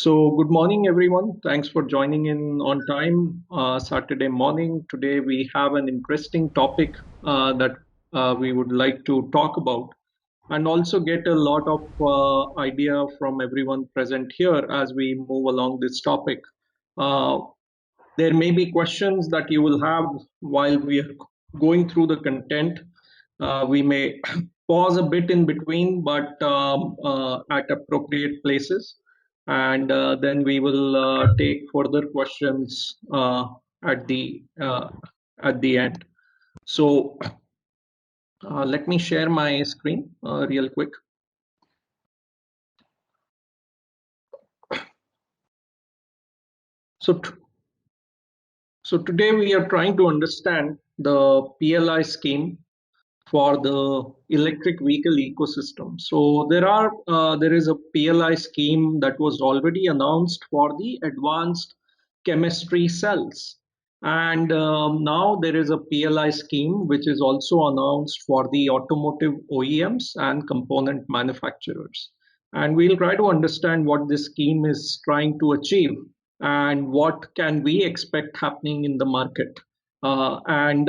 So, good morning, everyone. Thanks for joining in on time, Saturday morning. Today, we have an interesting topic that we would like to talk about and also get a lot of idea from everyone present here as we move along this topic. Uh, there may be questions that you will have while we are going through the content. We may pause a bit in between, but at appropriate places, and then we will take further questions at the uh, at the end. So let me share my screen real quick. So so today we are trying to understand the PLI scheme for the electric vehicle ecosystem. So there is a PLI scheme that was already announced for the advanced chemistry cells, and now there is a PLI scheme which is also announced for the automotive OEMs and component manufacturers. And we'll try to understand what this scheme is trying to achieve and what can we expect happening in the market. And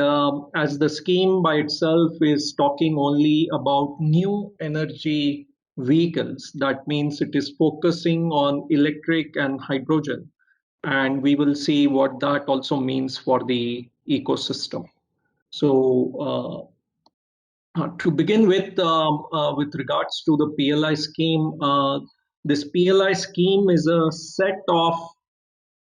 as the scheme by itself is talking only about new energy vehicles, that means it is focusing on electric and hydrogen. And we will see what that also means for the ecosystem. So, to begin with regards to the PLI scheme, this PLI scheme is a set of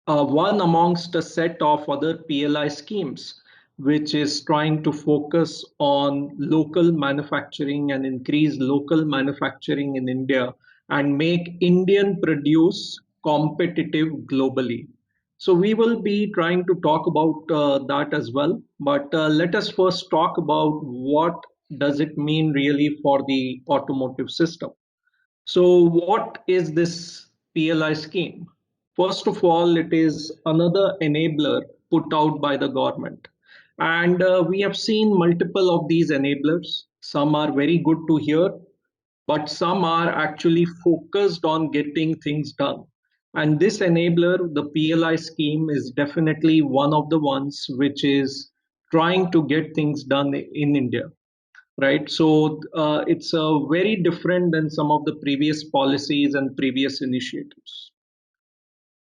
one amongst a set of other PLI schemes, which is trying to focus on local manufacturing and increase local manufacturing in India and make Indian produce competitive globally. So we will be trying to talk about that as well. But let us first talk about what does it mean really for the automotive system. So, what is this PLI scheme? First of all, it is another enabler put out by the government. And we have seen multiple of these enablers. Some are very good to hear, but some are actually focused on getting things done. And this enabler, the PLI scheme, is definitely one of the ones which is trying to get things done in India, right? So it's very different than some of the previous policies and previous initiatives.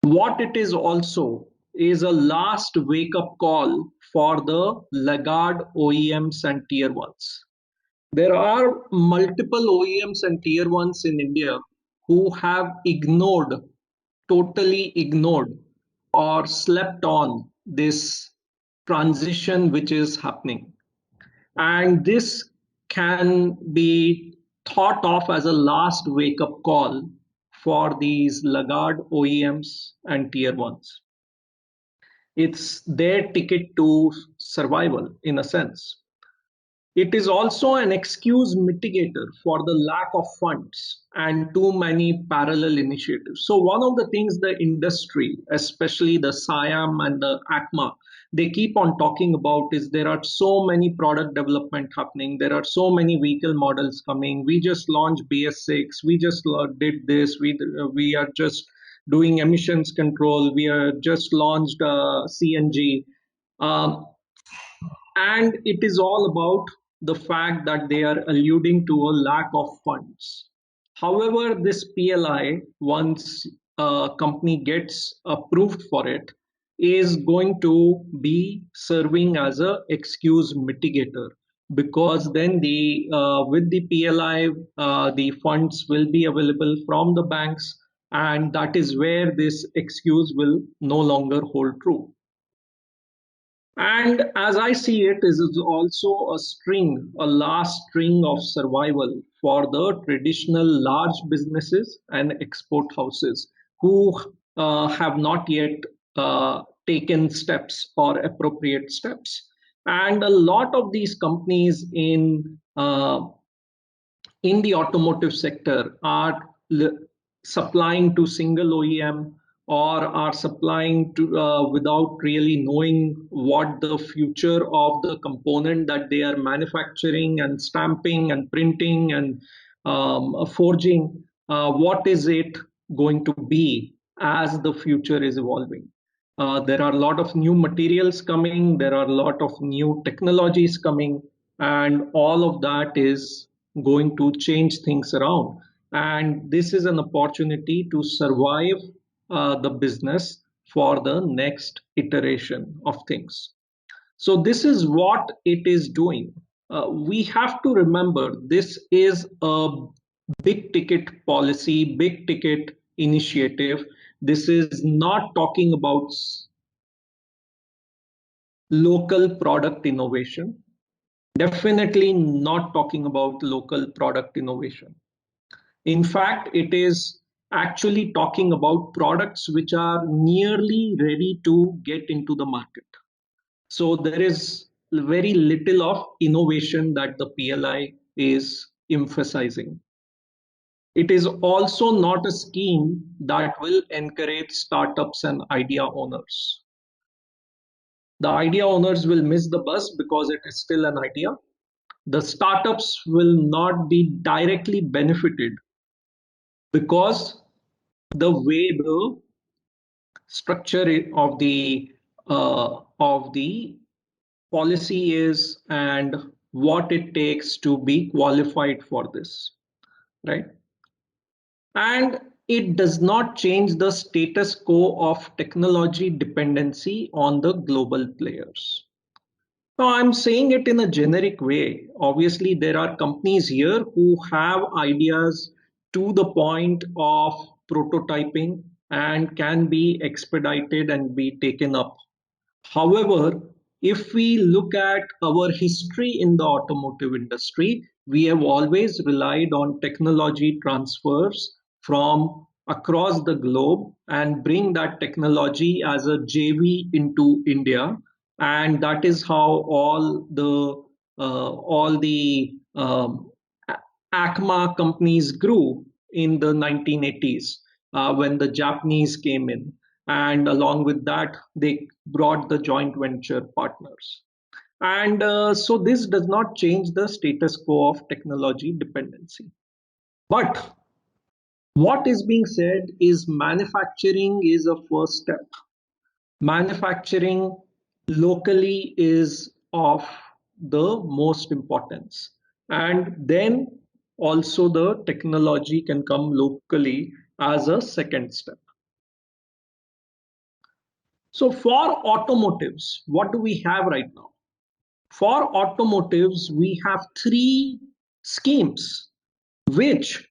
What it is also is a last wake up call for the laggard OEMs and tier ones. There are multiple OEMs and tier ones in India who have ignored, totally ignored, or slept on this transition which is happening. And this can be thought of as a last wake up call for these laggard OEMs and tier ones. It's their ticket to survival in a sense. It is also an excuse mitigator for the lack of funds and too many parallel initiatives. So, one of the things the industry, especially the SIAM and the ACMA, they keep on talking about is there are so many product development happening. There are so many vehicle models coming. We just launched BS6. We just did this. We are just doing emissions control. We are just launched CNG. Um, and it is all about the fact that they are alluding to a lack of funds. However, this PLI, once a company gets approved for it, is going to be serving as a excuse mitigator because then the with the PLI, the funds will be available from the banks, and that is where this excuse will no longer hold true. And as I see it, this is also a last string of survival for the traditional large businesses and export houses who have not yet taken steps or appropriate steps. And a lot of these companies in the automotive sector are supplying to single OEM or are supplying to without really knowing what the future of the component that they are manufacturing and stamping and printing and forging, what is it going to be as the future is evolving. There are a lot of new materials coming, there are a lot of new technologies coming, and all of that is going to change things around. And this is an opportunity to survive the business for the next iteration of things. So, this is what it is doing. We have to remember this is a big ticket policy, big ticket initiative. This is not talking about local product innovation. Definitely not talking about local product innovation. In fact, it is actually talking about products which are nearly ready to get into the market. So there is very little of innovation that the PLI is emphasizing. It is also not a scheme that will encourage startups and idea owners. The idea owners will miss the bus because it is still an idea. The startups will not be directly benefited because the way the structure of the policy is and what it takes to be qualified for this, right? And it does not change the status quo of technology dependency on the global players. So I'm saying it in a generic way. Obviously, there are companies here who have ideas to the point of prototyping and can be expedited and be taken up. However, if we look at our history in the automotive industry, we have always relied on technology transfers from across the globe and bring that technology as a JV into India, and that is how all the ACMA companies grew in the 1980s when the Japanese came in, and along with that they brought the joint venture partners. And so this does not change the status quo of technology dependency. But what is being said is manufacturing is a first step. Manufacturing locally is of the most importance. And then also the technology can come locally as a second step. So for automotives, what do we have right now? For automotives, we have three schemes, which,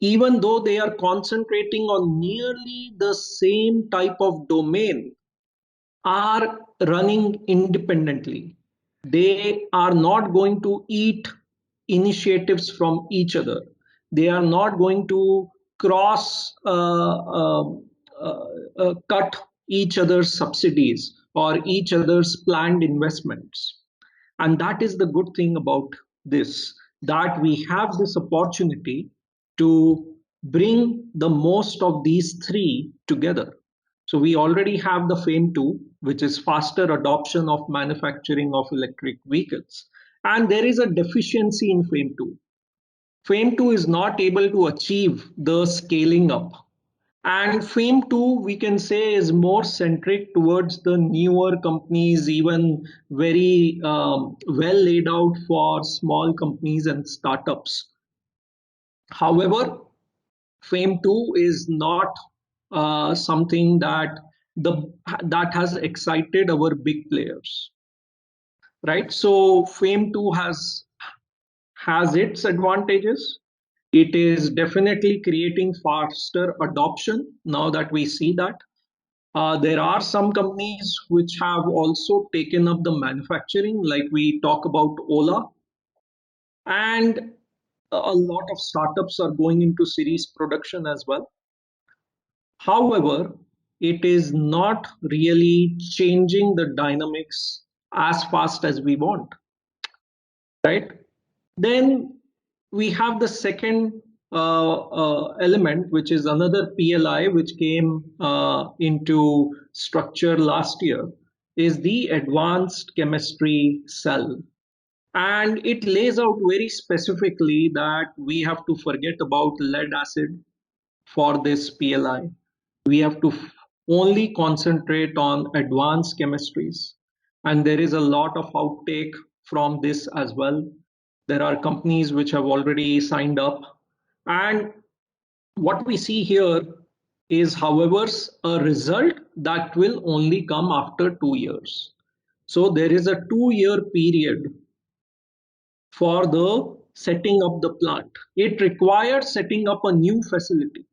even though they are concentrating on nearly the same type of domain, are running independently. They are not going to eat initiatives from each other. They are not going to cross cut each other's subsidies or each other's planned investments. And that is the good thing about this, that we have this opportunity to bring the most of these three together. So we already have the FAME 2, which is faster adoption of manufacturing of electric vehicles. And there is a deficiency in FAME 2. FAME 2 is not able to achieve the scaling up. And FAME 2, we can say, is more centric towards the newer companies, even very well laid out for small companies and startups. However, FAME 2 is not something that has excited our big players, right? So FAME 2 has its advantages. It is definitely creating faster adoption now that we see that. There are some companies which have also taken up the manufacturing, like we talk about Ola, and a lot of startups are going into series production as well. However, it is not really changing the dynamics as fast as we want, right? Then we have the second element, which is another PLI, which came into structure last year, is the advanced chemistry cell. And it lays out very specifically that we have to forget about lead acid, for this PLI. We have to only concentrate on advanced chemistries. And there is a lot of outtake from this as well. There are companies which have already signed up. And what we see here is, however, a result that will only come after 2 years. So there is a 2 year period for the setting up the plant. It requires setting up a new facility.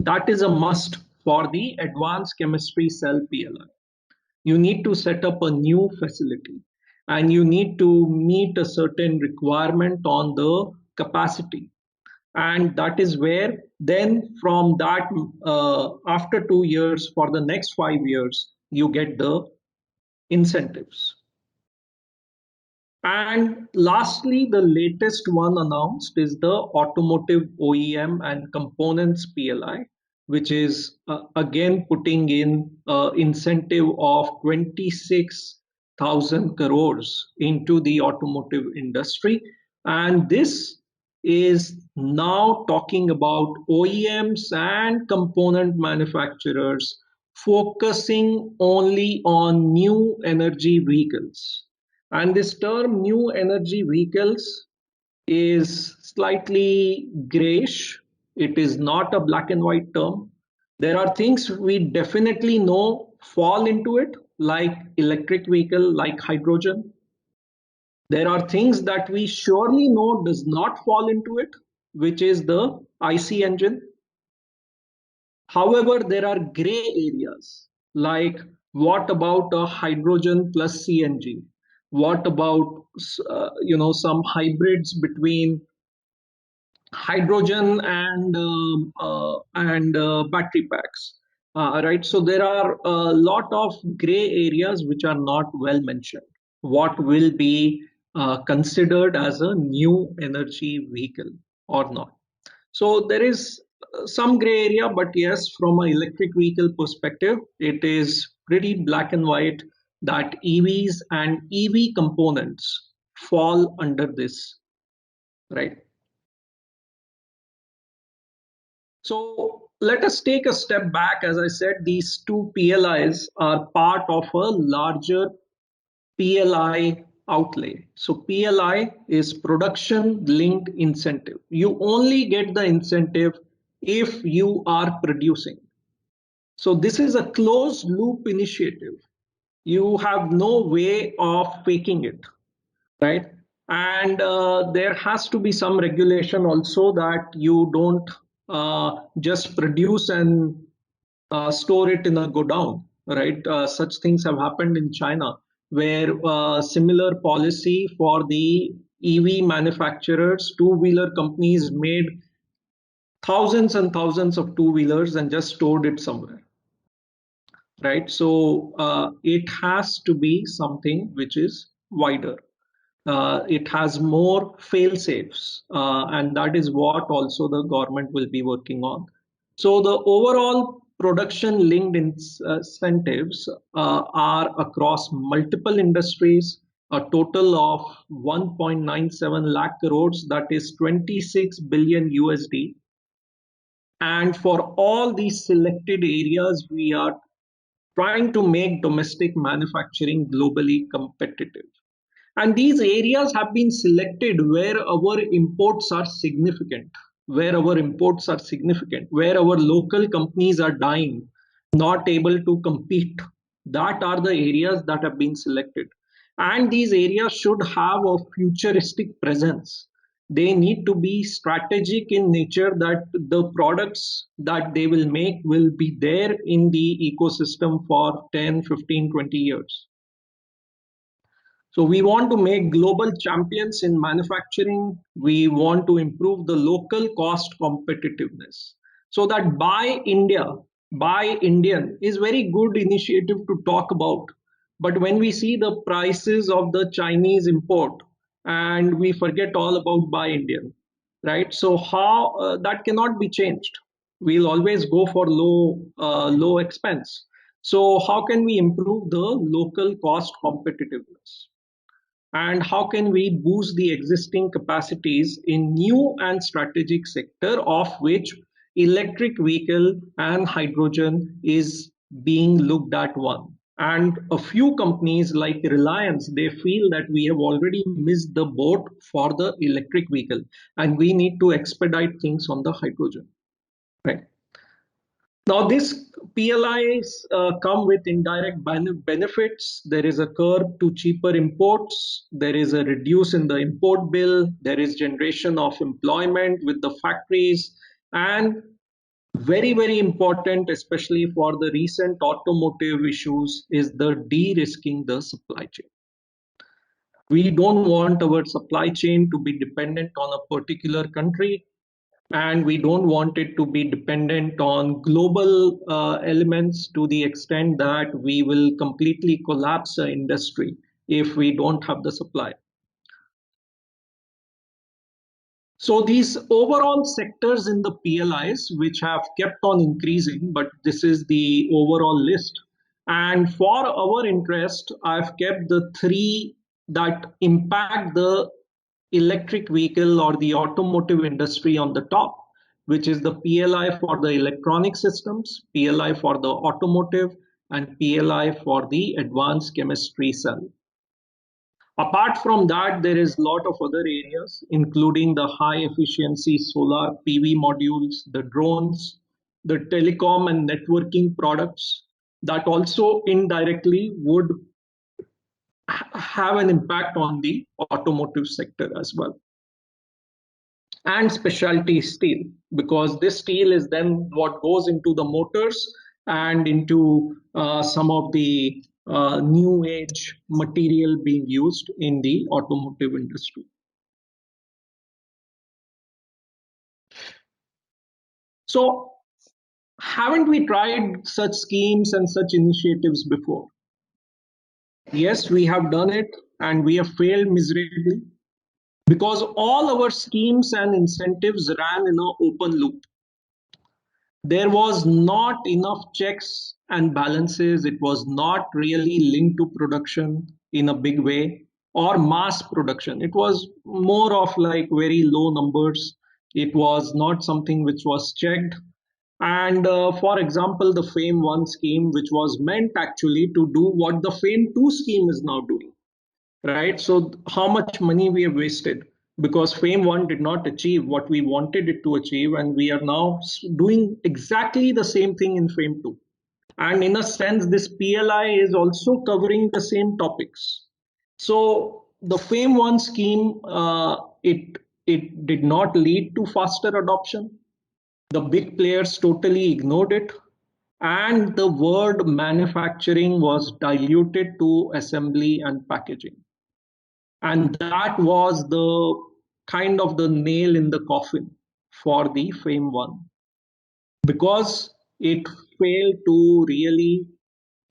That is a must for the advanced chemistry cell PLI. You need to set up a new facility and you need to meet a certain requirement on the capacity. And that is where then from that, after 2 years, for the next 5 years, you get the incentives. And lastly, the latest one announced is the automotive OEM and components PLI, which is again putting in incentive of 26,000 crores into the automotive industry. And this is now talking about OEMs and component manufacturers focusing only on new energy vehicles. And this term new energy vehicles is slightly grayish. It is not a black and white term. There are things we definitely know fall into it, like electric vehicle, like hydrogen. There are things that we surely know does not fall into it, which is the IC engine. However, there are gray areas like what about a hydrogen plus CNG? What about some hybrids between hydrogen and battery packs? Right. So there are a lot of gray areas which are not well mentioned. What will be considered as a new energy vehicle or not? So there is some gray area, but yes, from an electric vehicle perspective, it is pretty black and white that EVs and EV components fall under this, right? So let us take a step back. As I said, these two PLIs are part of a larger PLI outlay. So PLI is production linked incentive. You only get the incentive if you are producing. So this is a closed loop initiative. You have no way of faking it, right? And there has to be some regulation also that you don't just produce and store it in a godown, right? Such things have happened in China, where similar policy for the EV manufacturers, two-wheeler companies made thousands and thousands of two-wheelers and just stored it somewhere, right? So it has to be something which is wider. It has more fail safes, and that is what also the government will be working on. So the overall production linked incentives are across multiple industries, a total of 1.97 lakh crores, that is 26 billion USD. And for all these selected areas, we are trying to make domestic manufacturing globally competitive. And these areas have been selected where our imports are significant, where our local companies are dying, not able to compete. That are the areas that have been selected. And these areas should have a futuristic presence. They need to be strategic in nature, that the products that they will make will be there in the ecosystem for 10, 15, 20 years. So we want to make global champions in manufacturing. We want to improve the local cost competitiveness. So that buy India, buy Indian is very good initiative to talk about. But when we see the prices of the Chinese import and we forget all about buy Indian, right? So how that cannot be changed. We'll always go for low expense. So how can we improve the local cost competitiveness? And how can we boost the existing capacities in new and strategic sector, of which electric vehicle and hydrogen is being looked at one. And a few companies like Reliance, they feel that we have already missed the boat for the electric vehicle and we need to expedite things on the hydrogen. Right. Now, this PLIs come with indirect benefits. There is a curb to cheaper imports. There is a reduce in the import bill. There is generation of employment with the factories. And very, very important, especially for the recent automotive issues, is the de-risking the supply chain. We don't want our supply chain to be dependent on a particular country, and we don't want it to be dependent on global elements to the extent that we will completely collapse the industry if we don't have the supply. So these overall sectors in the PLIs, which have kept on increasing, but this is the overall list. And for our interest, I've kept the three that impact the electric vehicle or the automotive industry on the top, which is the PLI for the electronic systems, PLI for the automotive, and PLI for the advanced chemistry cell. Apart from that, there is a lot of other areas, including the high efficiency solar PV modules, the drones, the telecom and networking products that also indirectly would have an impact on the automotive sector as well. And specialty steel, because this steel is then what goes into the motors and into some of the new age material being used in the automotive industry. So, haven't we tried such schemes and such initiatives before? Yes, we have done it and we have failed miserably because all our schemes and incentives ran in an open loop. There was not enough checks and balances. It was not really linked to production in a big way or mass production. It was more of like very low numbers. It was not something which was checked. And for example, the FAME 1 scheme, which was meant actually to do what the FAME 2 scheme is now doing, right? So how much money we have wasted because FAME 1 did not achieve what we wanted it to achieve, and we are now doing exactly the same thing in FAME 2. And in a sense, this PLI is also covering the same topics. So the FAME 1 scheme, it did not lead to faster adoption. The big players totally ignored it, and the word manufacturing was diluted to assembly and packaging. And that was the kind of the nail in the coffin for the FAME 1 because it failed to really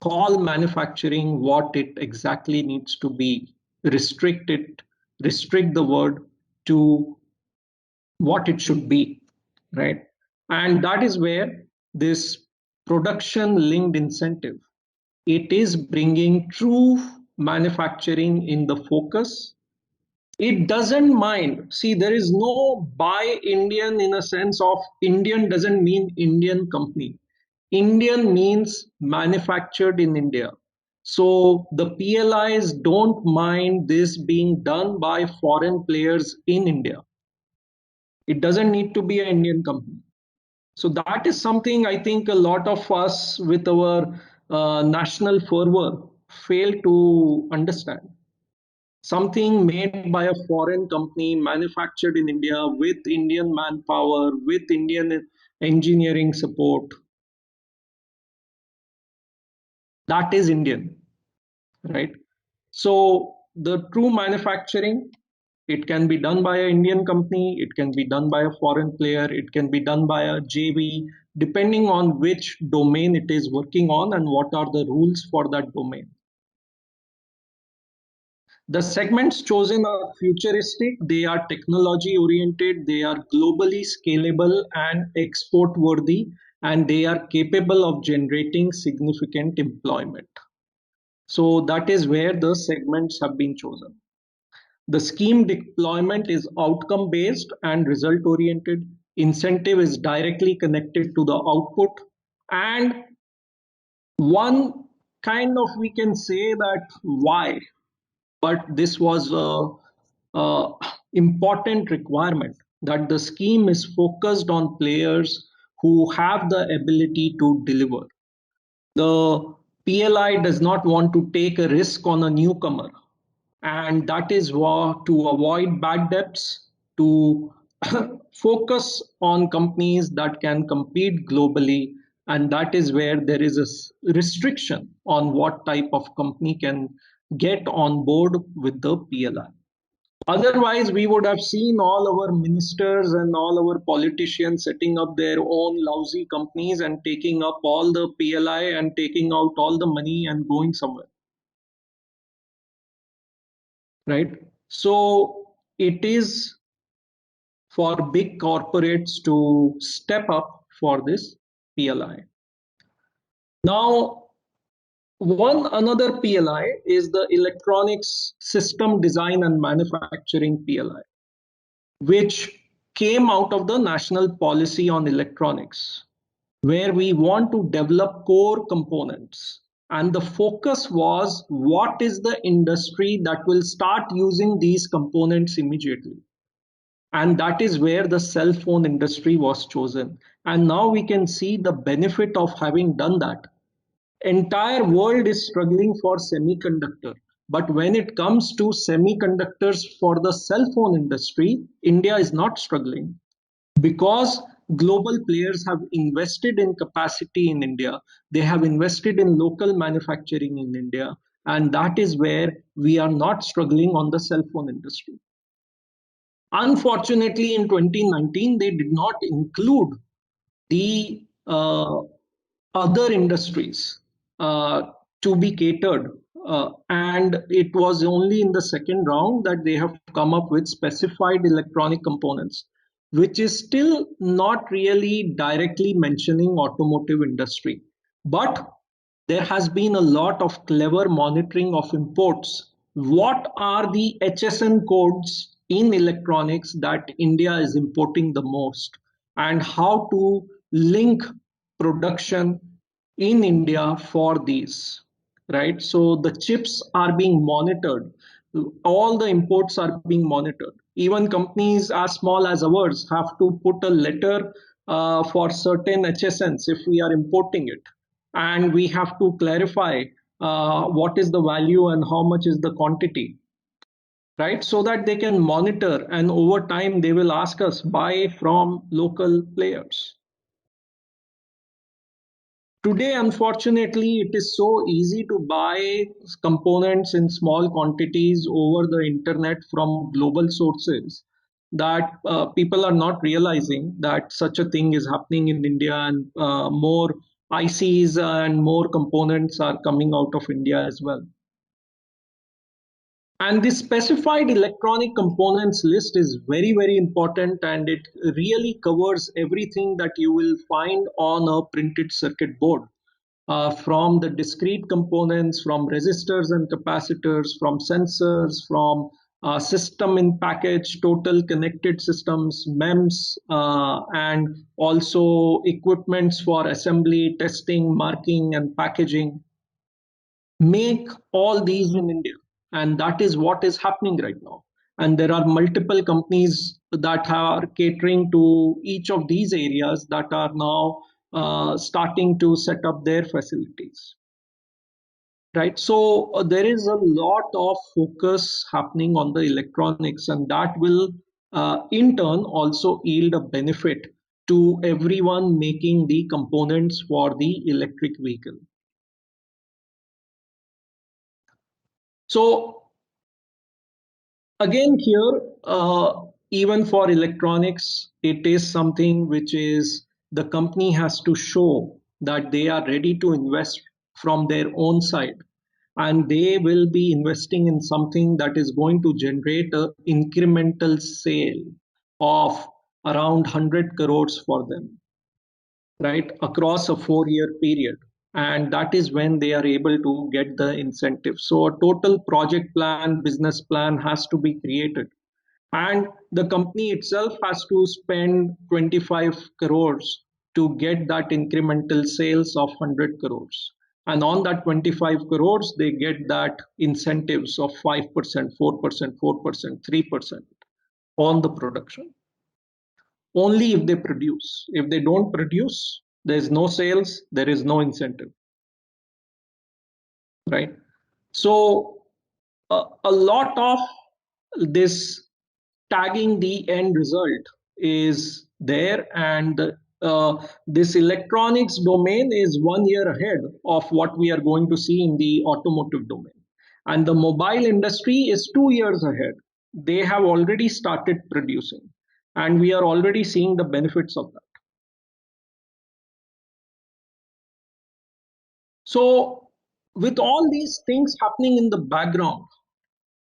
call manufacturing what it exactly needs to be, restrict it, restrict the word to what it should be, right? And that is where this production linked incentive, it is bringing true manufacturing in the focus. It doesn't mind. See, there is no buy Indian in a sense of Indian doesn't mean Indian company. Indian means manufactured in India. So the PLIs don't mind this being done by foreign players in India. It doesn't need to be an Indian company. So that is something I think a lot of us with our national fervor fail to understand. Something made by a foreign company, manufactured in India with Indian manpower, with Indian engineering support, that is Indian, right? So the true manufacturing, it can be done by an Indian company, it can be done by a foreign player, it can be done by a JV, depending on which domain it is working on and what are the rules for that domain. The segments chosen are futuristic, they are technology oriented, they are globally scalable and export worthy, and they are capable of generating significant employment. So that is where the segments have been chosen. The scheme deployment is outcome based and result oriented. incentive is directly connected to the output. And one kind of, we can say that why, but this was a important requirement, that the scheme is focused on players who have the ability to deliver. The PLI does not want to take a risk on a newcomer, and that is to avoid bad debts, to focus on companies that can compete globally, and that is where there is a restriction on what type of company can get on board with the PLI. Otherwise, we would have seen all our ministers and all our politicians setting up their own lousy companies and taking up all the PLI and taking out all the money and going somewhere, right? So it is for big corporates to step up for this PLI. Now, one another PLI is the Electronics System Design and Manufacturing PLI, which came out of the National Policy on Electronics, where we want to develop core components. And the focus was, what is the industry that will start using these components immediately? And that is where the cell phone industry was chosen. And now we can see the benefit of having done that. Entire world is struggling for semiconductor, but when it comes to semiconductors for the cell phone industry, India is not struggling, because global players have invested in capacity in India, they have invested in local manufacturing in India, and that is where we are not struggling on the cell phone industry. Unfortunately, in 2019, they did not include the other industries uh, to be catered. And it was only in the second round that they have come up with specified electronic components, which is still not really directly mentioning automotive industry. But there has been a lot of clever monitoring of imports. What are the HSN codes in electronics that India is importing the most, and how to link production in India for these, right? So the chips are being monitored. All the imports are being monitored. Even companies as small as ours have to put a letter for certain HSNs if we are importing it. And we have to clarify what is the value and how much is the quantity, right? So that they can monitor, and over time they will ask us buy from local players. Today, unfortunately, it is so easy to buy components in small quantities over the internet from global sources that people are not realizing that such a thing is happening in India, and more ICs and more components are coming out of India as well. And this specified electronic components list is very, very important, and it really covers everything that you will find on a printed circuit board. From the discrete components, from resistors and capacitors, from sensors, from system in package, total connected systems, MEMS, and also equipments for assembly, testing, marking, and packaging. Make all these in India. And that is what is happening right now. And there are multiple companies that are catering to each of these areas that are now starting to set up their facilities. Right. So there is a lot of focus happening on the electronics, and that will in turn also yield a benefit to everyone making the components for the electric vehicle. So again here, even for electronics, it is something which is, the company has to show that they are ready to invest from their own side, and they will be investing in something that is going to generate an incremental sale of around 100 crores for them, right, across a 4-year period. And that is when they are able to get the incentive. So a total project plan, business plan has to be created. and the company itself has to spend 25 crores to get that incremental sales of 100 crores, and on that 25 crores they get that incentives of 5%, 4%, 4%, 3% on the production, only if they produce. If they don't produce, there is no sales, there is no incentive, right? So a lot of this tagging the end result is there, and this electronics domain is 1 year ahead of what we are going to see in the automotive domain, and the mobile industry is 2 years ahead. They have already started producing, and we are already seeing the benefits of that. So with all these things happening in the background,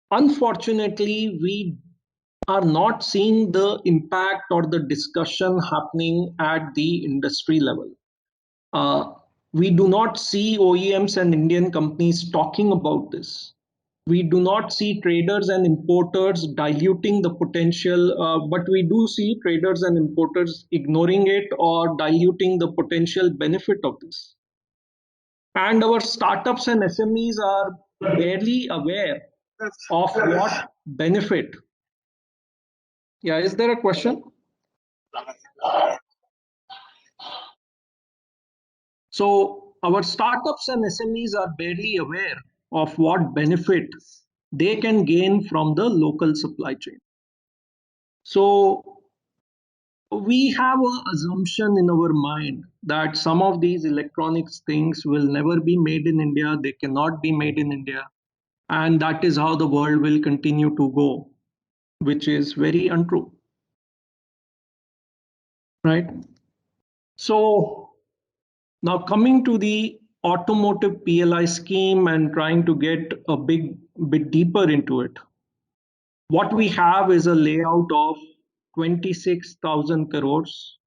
unfortunately we are not seeing the impact or the discussion happening at the industry level. Uh, we do not see OEMs and Indian companies talking about this. We do not see traders and importers diluting the potential, but we do see traders and importers ignoring it or diluting the potential benefit of this. And our startups and SMEs are barely aware of what benefit. Yeah, is there a question? So our startups and SMEs are barely aware of what benefit they can gain from the local supply chain. So we have an assumption in our mind that some of these electronics things will never be made in India, they cannot be made in India, and that is how the world will continue to go, which is very untrue, right? So now coming to the automotive PLI scheme and trying to get a bit deeper into it, what we have is a layout of 26,000 crores,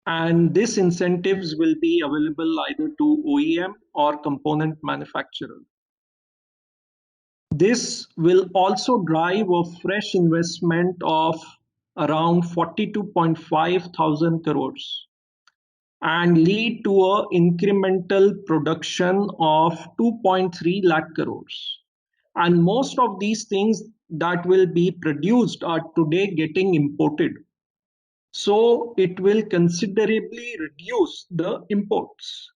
and these incentives will be available either to OEM or component manufacturer. This will also drive a fresh investment of around 42.5 thousand crores and lead to a incremental production of 2.3 lakh crores. And most of these things that will be produced are today getting imported. So it will considerably reduce the imports.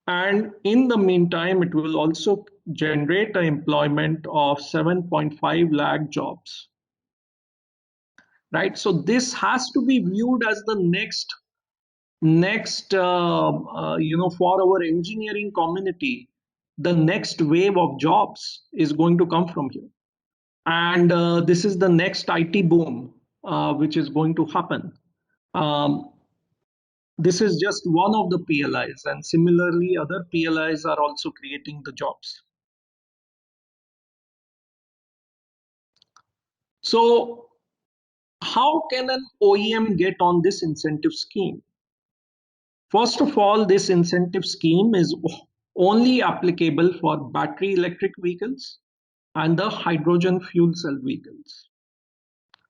And in the meantime, it will also generate an employment of 7.5 lakh jobs. Right? So this has to be viewed as the next for our engineering community, the next wave of jobs is going to come from here, and this is the next IT boom which is going to happen. um, this is just one of the PLIs, and similarly other PLIs are also creating the jobs. So how can an OEM get on this incentive scheme? First of all, this incentive scheme is only applicable for battery electric vehicles and the hydrogen fuel cell vehicles.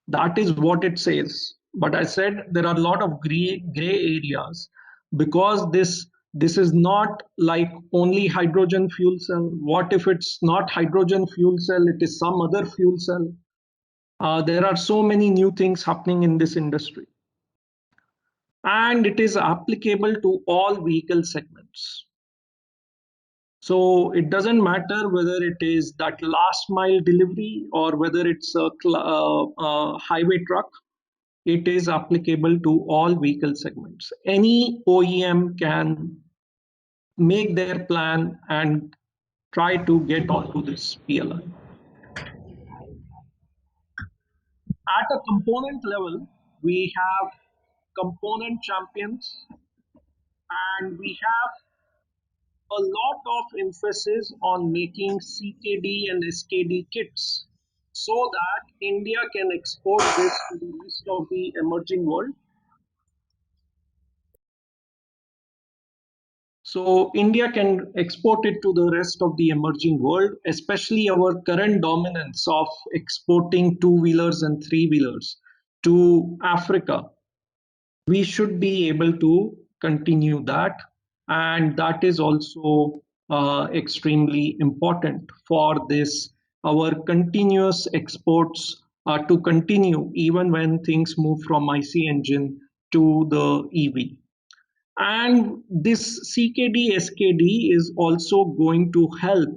That is what it says. But I said there are a lot of gray areas, because this is not like only hydrogen fuel cell. What if it's not hydrogen fuel cell? It is some other fuel cell. There are so many new things happening in this industry, and it is applicable to all vehicle segments. So it doesn't matter whether it is that last mile delivery or whether it's a highway truck, it is applicable to all vehicle segments. Any OEM can make their plan and try to get onto this PLI. At a component level, we have component champions, and we have a lot of emphasis on making CKD and SKD kits so that India can export this to the rest of the emerging world. So India can export it to the rest of the emerging world, especially our current dominance of exporting two-wheelers and three-wheelers to Africa. We should be able to continue that, and that is also extremely important for this our continuous exports to continue even when things move from IC engine to the EV. And this CKD SKD is also going to help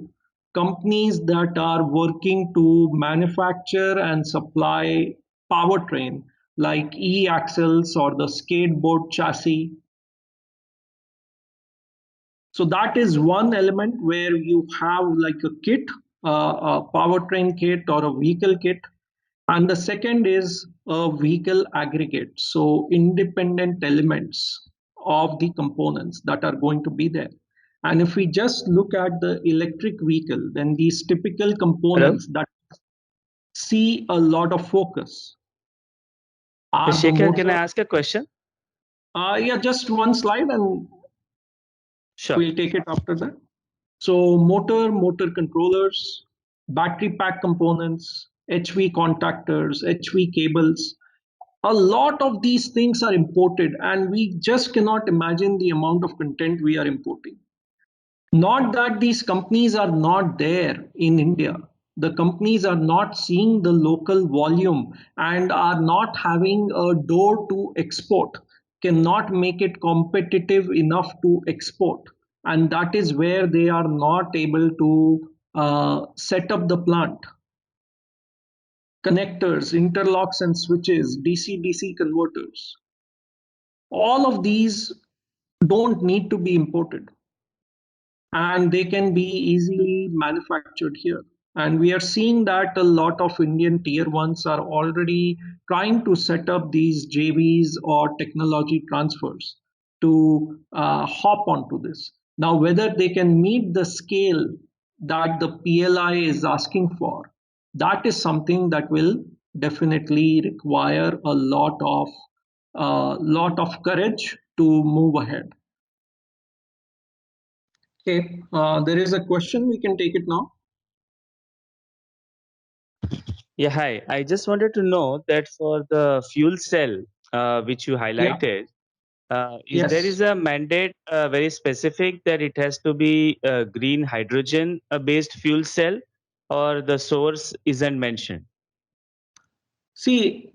companies that are working to manufacture and supply powertrain like e-axles or the skateboard chassis. So that is one element where you have like a kit, a powertrain kit or a vehicle kit. And the second is a vehicle aggregate. So independent elements of the components that are going to be there. And if we just look at the electric vehicle, then these typical Hello, components that see a lot of focus are the Shekhar, can I motor. ask a question? Yeah, just one slide and Sure. we'll take it after that. So motor controllers, battery pack components, HV contactors, HV cables, a lot of these things are imported and we just cannot imagine the amount of content we are importing. Not that these companies are not there in India. The companies are not seeing the local volume and are not having a door to export, cannot make it competitive enough to export. And that is where they are not able to set up the plant. Connectors, interlocks and switches, DC-DC converters. All of these don't need to be imported and they can be easily manufactured here. And we are seeing that a lot of Indian tier ones are already trying to set up these JVs or technology transfers to hop onto this. Now, whether they can meet the scale that the PLI is asking for, that is something that will definitely require a lot of courage to move ahead. Okay, there is a question. We can take it now. Yeah, hi. I just wanted to know that for the fuel cell, which you Yeah. highlighted, is there Yes. is a mandate very specific that it has to be a green hydrogen based fuel cell, or the source isn't mentioned? See,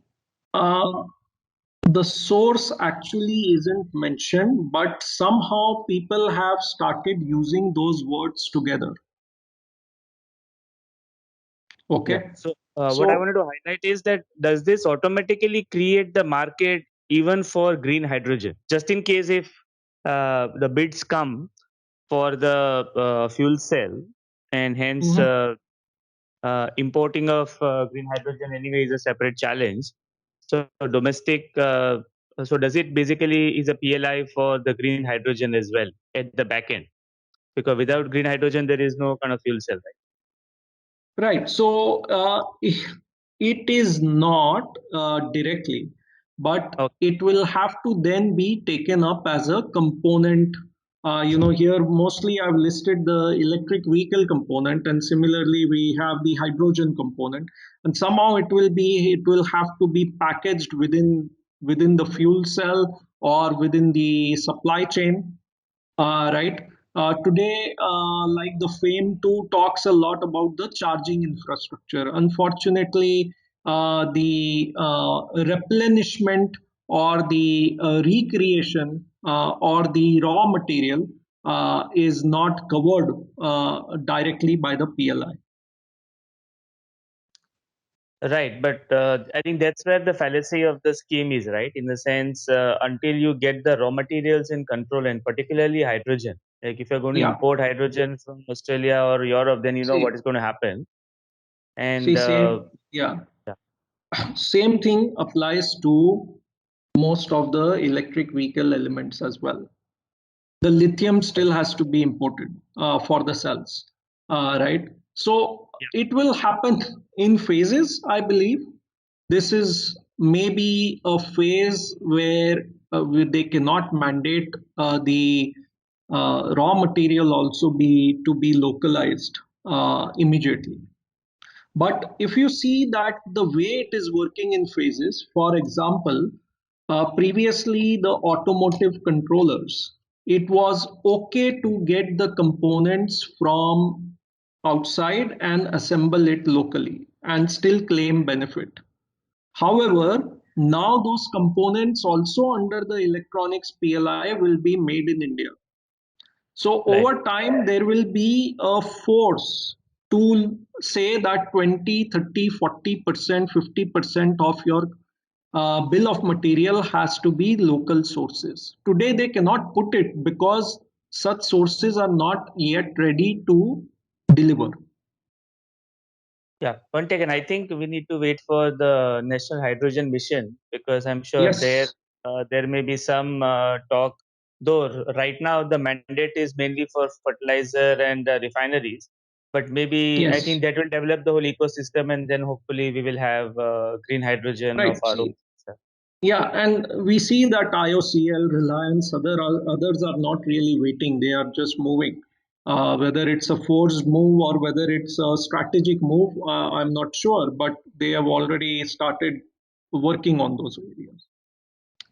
the source actually isn't mentioned, but somehow people have started using those words together. Yeah. Okay. So what I So, wanted to highlight is that does this automatically create the market even for green hydrogen? Just in case if the bids come for the fuel cell, and hence mhm. importing of green hydrogen anyway is a separate challenge. So domestic. So does it basically is a PLI for the green hydrogen as well at the back end? Because without green hydrogen, there is no kind of fuel cell, Right. So it is not directly, but right? it will have to then be taken up as a component. Here mostly I've listed the electric vehicle component, and similarly we have the hydrogen component, and somehow it will have to be packaged within the fuel cell or within the supply chain, right. Today, like the FAME 2 talks a lot about the charging infrastructure. Unfortunately, the replenishment or the recreation or the raw material is not covered directly by the PLI. Right, but I think that's where the fallacy of the scheme is, right? In the sense, until you get the raw materials in control, and particularly hydrogen. Like if you're going to Yeah. import hydrogen from Australia or Europe, then you know what See, is going to happen. And same. Yeah. yeah, Same thing applies to most of the electric vehicle elements as well. The lithium right. still has to be imported for the cells, right? So Yeah. it will happen in phases, I believe. This is maybe a phase where they cannot mandate the raw material also be to be localized immediately. But if you see that the way it is working in phases, for example, previously the automotive controllers, it was okay to get the components from outside and assemble it locally and still claim benefit. However, now those components also under the electronics PLI will be made in India. So Right. over time, there will be a force to say that 20, 30, 40%, 50% of your bill of material has to be local sources. Today, they cannot put it because such sources are not yet ready to deliver. Yeah, one second. I think we need to wait for the National Hydrogen Mission because I'm sure Yes, there may be some talk. Though right now the mandate is mainly for fertilizer and refineries, but maybe I yes. think that will develop the whole ecosystem, and then hopefully we will have green hydrogen of Right. our own. Yeah, and we see that IOCL, Reliance, others are not really waiting; they are just moving. Whether it's a forced move or whether it's a strategic move, I'm not sure, but they have already started working on those areas.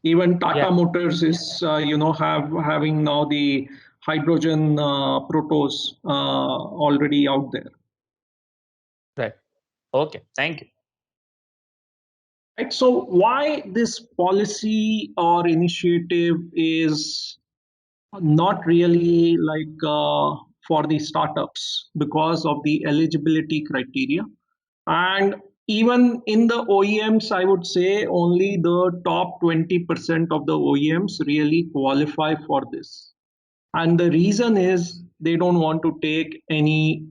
Even Yeah, Tata Motors is, having now the hydrogen protos already out there. right. Okay, thank you. Right. So, why this policy or initiative is not really like for the startups because of the eligibility criteria. And even in the OEMs, I would say only the top 20% of the OEMs really qualify for this. And the reason is they don't want to take any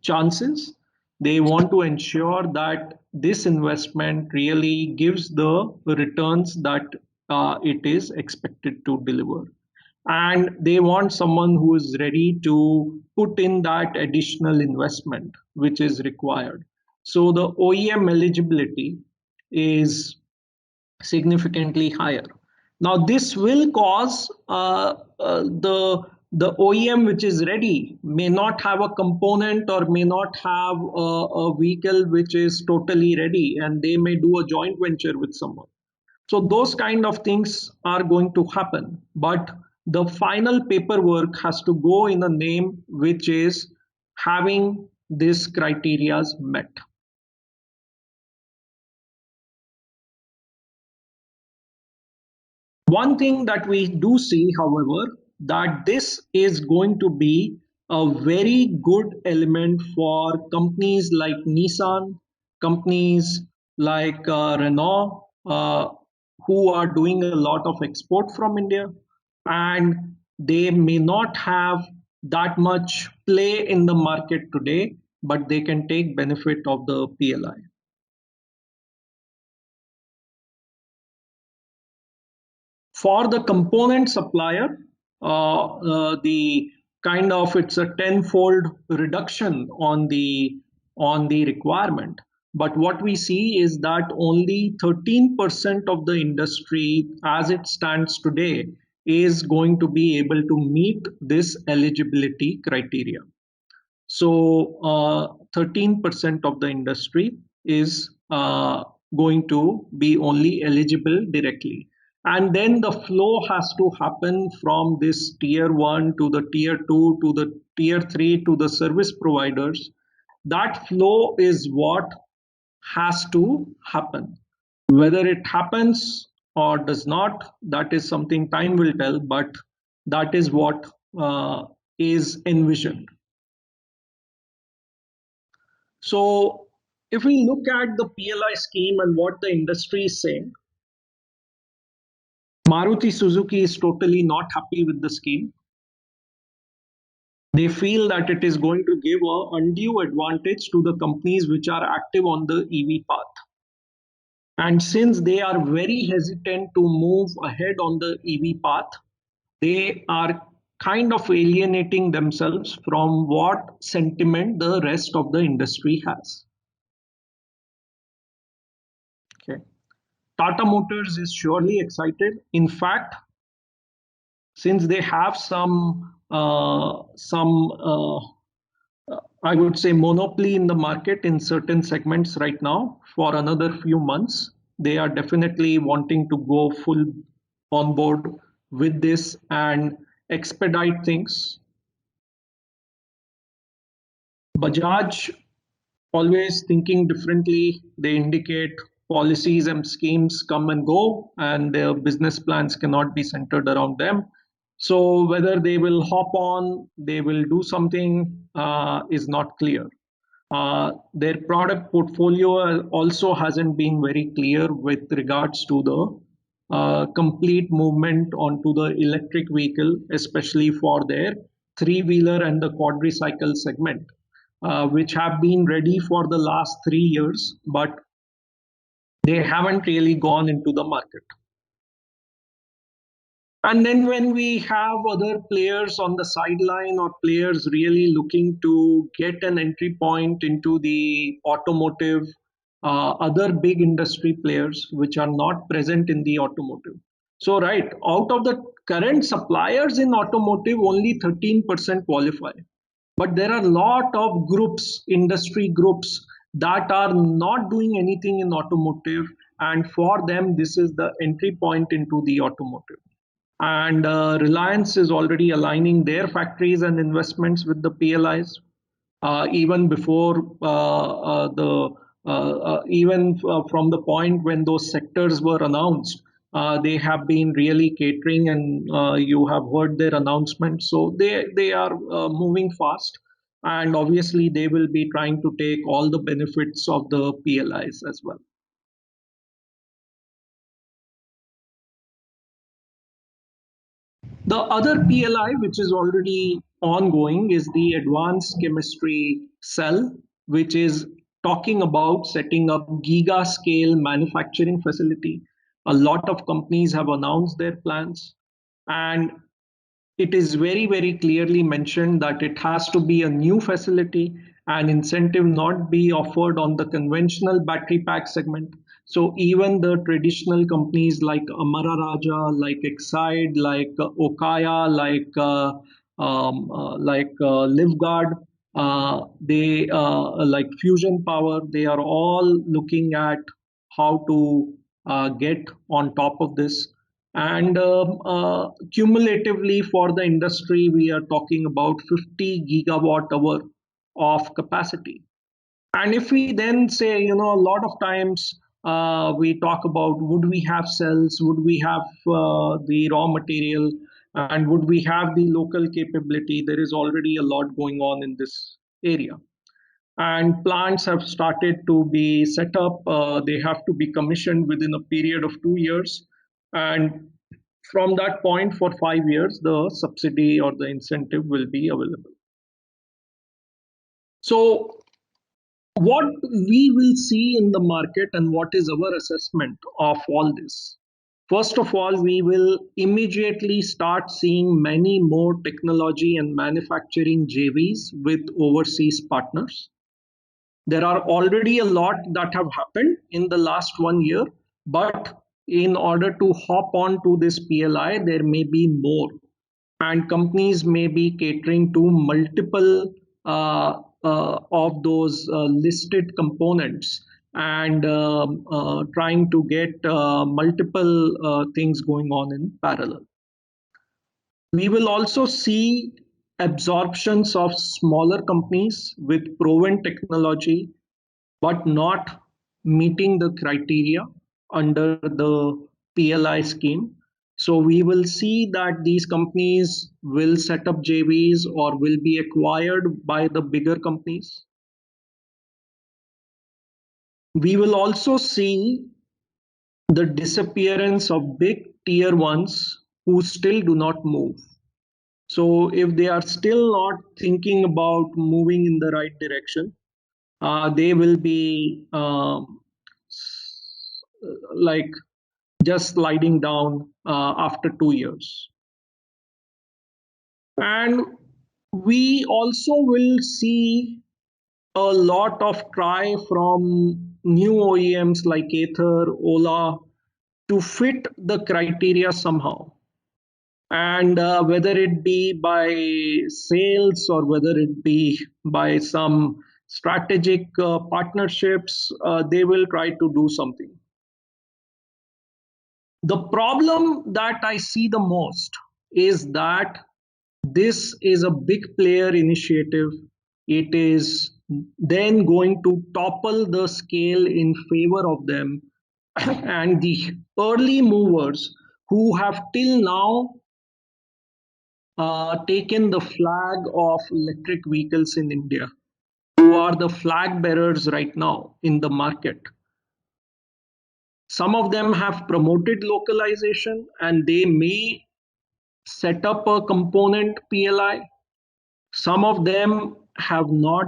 chances. They want to ensure that this investment really gives the returns that it is expected to deliver. And they want someone who is ready to put in that additional investment which is required. So the OEM eligibility is significantly higher. Now, this will cause the OEM which is ready may not have a component or may not have a vehicle which is totally ready, and they may do a joint venture with someone. So those kind of things are going to happen, but the final paperwork has to go in a name which is having these criterias met. One thing that we do see, however, that this is going to be a very good element for companies like Nissan, companies like Renault, who are doing a lot of export from India, and they may not have that much play in the market today, but they can take benefit of the PLI. For the component supplier, the kind of it's a tenfold reduction on the requirement. But what we see is that only 13% of the industry, as it stands today, is going to be able to meet this eligibility criteria. So 13% of the industry is going to be only eligible directly. And then the flow has to happen from this tier one to the tier two to the tier three to the service providers. That flow is what has to happen. Whether it happens or does not, that is something time will tell, but that is what is envisioned. So if we look at the PLI scheme and what the industry is saying, Maruti Suzuki is totally not happy with the scheme. They feel that it is going to give a undue advantage to the companies which are active on the EV path. And since they are very hesitant to move ahead on the EV path, they are kind of alienating themselves from what sentiment the rest of the industry has. Okay. Tata Motors is surely excited. In fact, since they have some I would say monopoly in the market in certain segments right now for another few months. They are definitely wanting to go full on board with this and expedite things. Bajaj always thinking differently. They indicate policies and schemes come and go, and their business plans cannot be centered around them. So whether they will hop on, they will do something is not clear. Their product portfolio also hasn't been very clear with regards to the complete movement onto the electric vehicle, especially for their three-wheeler and the quadricycle segment, which have been ready for the last 3 years, but they haven't really gone into the market. And then when we have other players on the sideline or players really looking to get an entry point into the automotive, other big industry players which are not present in the automotive. So, right, out of the current suppliers in automotive, only 13% qualify. But there are a lot of groups, industry groups, that are not doing anything in automotive. And for them, this is the entry point into the automotive. And Reliance is already aligning their factories and investments with the PLIs. Even before from the point when those sectors were announced, they have been really catering, and you have heard their announcements. So they are moving fast, and obviously they will be trying to take all the benefits of the PLIs as well. The other PLI, which is already ongoing, is the Advanced Chemistry Cell, which is talking about setting up giga scale manufacturing facility. A lot of companies have announced their plans, and it is very, very clearly mentioned that it has to be a new facility and incentive not be offered on the conventional battery pack segment. So even the traditional companies like Amara Raja, like Exide, like Okaya, Livguard, they like Fusion Power, they are all looking at how to get on top of this. And Cumulatively for the industry, we are talking about 50 gigawatt hour of capacity. And if we then say, a lot of times we talk about, would we have cells, would we have the raw material, and would we have the local capability? There is already a lot going on in this area. And plants have started to be set up. They have to be commissioned within a period of 2 years. And from that point, for 5 years, the subsidy or the incentive will be available. So what we will see in the market and what is our assessment of all this? First of all, we will immediately start seeing many more technology and manufacturing JVs with overseas partners. There are already a lot that have happened in the last 1 year, but in order to hop on to this PLI, there may be more. And companies may be catering to multiple of those listed components and trying to get multiple things going on in parallel. We will also see absorptions of smaller companies with proven technology but not meeting the criteria under the PLI scheme. So we will see that these companies will set up JVs or will be acquired by the bigger companies. We will also see the disappearance of big tier ones who still do not move. So if they are still not thinking about moving in the right direction, they will be like just sliding down after 2 years. And we also will see a lot of try from new OEMs like Ather, Ola to fit the criteria somehow. And whether it be by sales or whether it be by some strategic partnerships, they will try to do something. The problem that I see the most is that this is a big player initiative. It is then going to topple the scale in favor of them. And the early movers who have till now taken the flag of electric vehicles in India, who are the flag bearers right now in the market. Some of them have promoted localization and they may set up a component PLI. Some of them have not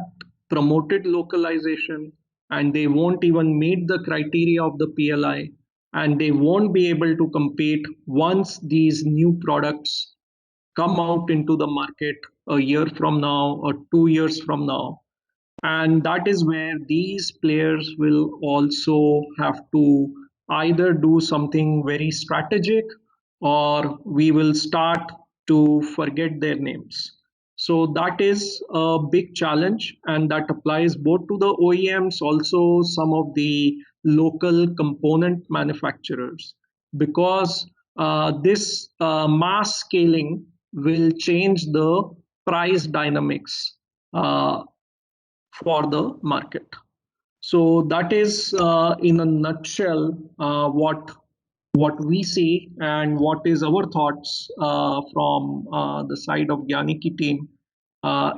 promoted localization and they won't even meet the criteria of the PLI, and they won't be able to compete once these new products come out into the market a year from now or 2 years from now. And that is where these players will also have to either do something very strategic, or we will start to forget their names. So that is a big challenge, and that applies both to the OEMs, also some of the local component manufacturers, because this mass scaling will change the price dynamics for the market. So that is, in a nutshell, what we see and what is our thoughts from the side of Gyaniki team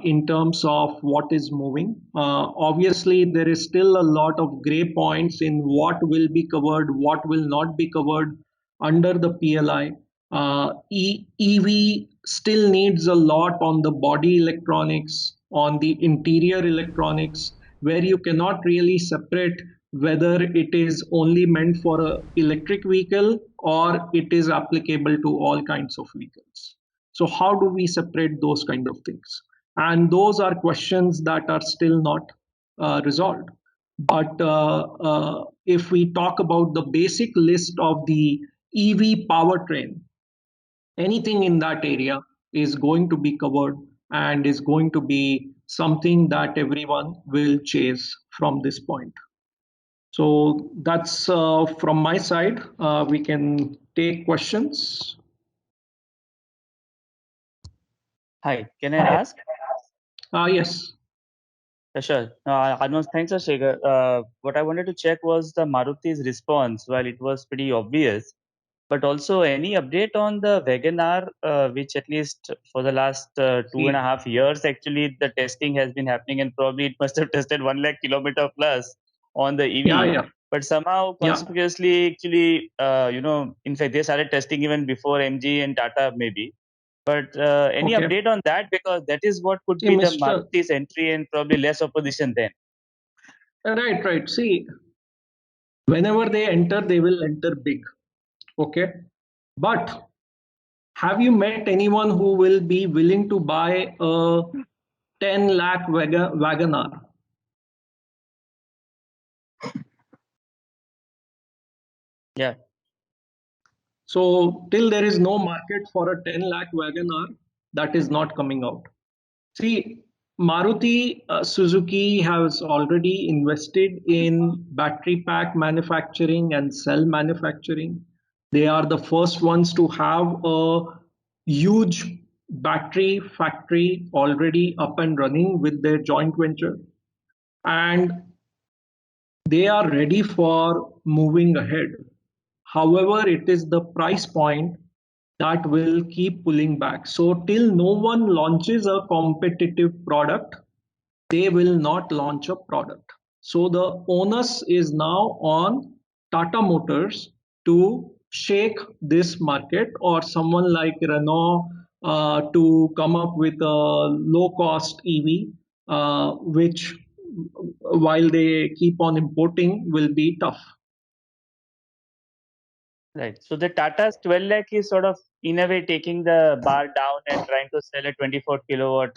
in terms of what is moving. Obviously, there is still a lot of gray points in what will be covered, what will not be covered under the PLI. EV still needs a lot on the body electronics, on the interior electronics, where you cannot really separate whether it is only meant for a electric vehicle or it is applicable to all kinds of vehicles. So how do we separate those kind of things? And those are questions that are still not resolved. But if we talk about the basic list of the EV powertrain, anything in that area is going to be covered and is going to be something that everyone will chase from this point. So that's from my side. We can take questions. Hi, can I ask? Yes. Sure. Arnold, thanks, Shekhar. What I wanted to check was the Maruti's response. While it was pretty obvious, but also any update on the Wagon which at least for the last 2.5 years, actually the testing has been happening, and probably it must have tested 1 lakh kilometer plus on the Yeah, EV. yeah, But somehow yeah. conspicuously, actually, in fact, they started testing even before MG and Tata maybe. But any Okay. update on that? Because that is what could See, be the Mr. Maruti's entry and probably less opposition then. Right, right. See, whenever they enter, they will enter big. Okay. But have you met anyone who will be willing to buy a 10 lakh Wagoner? Yeah. So, till there is no market for a 10 lakh Wagoner, that is not coming out. See, Maruti Suzuki has already invested in battery pack manufacturing and cell manufacturing. They are the first ones to have a huge battery factory already up and running with their joint venture. And they are ready for moving ahead. However, it is the price point that will keep pulling back. So, till no one launches a competitive product, they will not launch a product. So, the onus is now on Tata Motors to shake this market, or someone like Renault to come up with a low cost EV, which while they keep on importing will be tough. Right. So the Tata's 12 lakh is sort of in a way taking the bar down and trying to sell a 24 kilowatt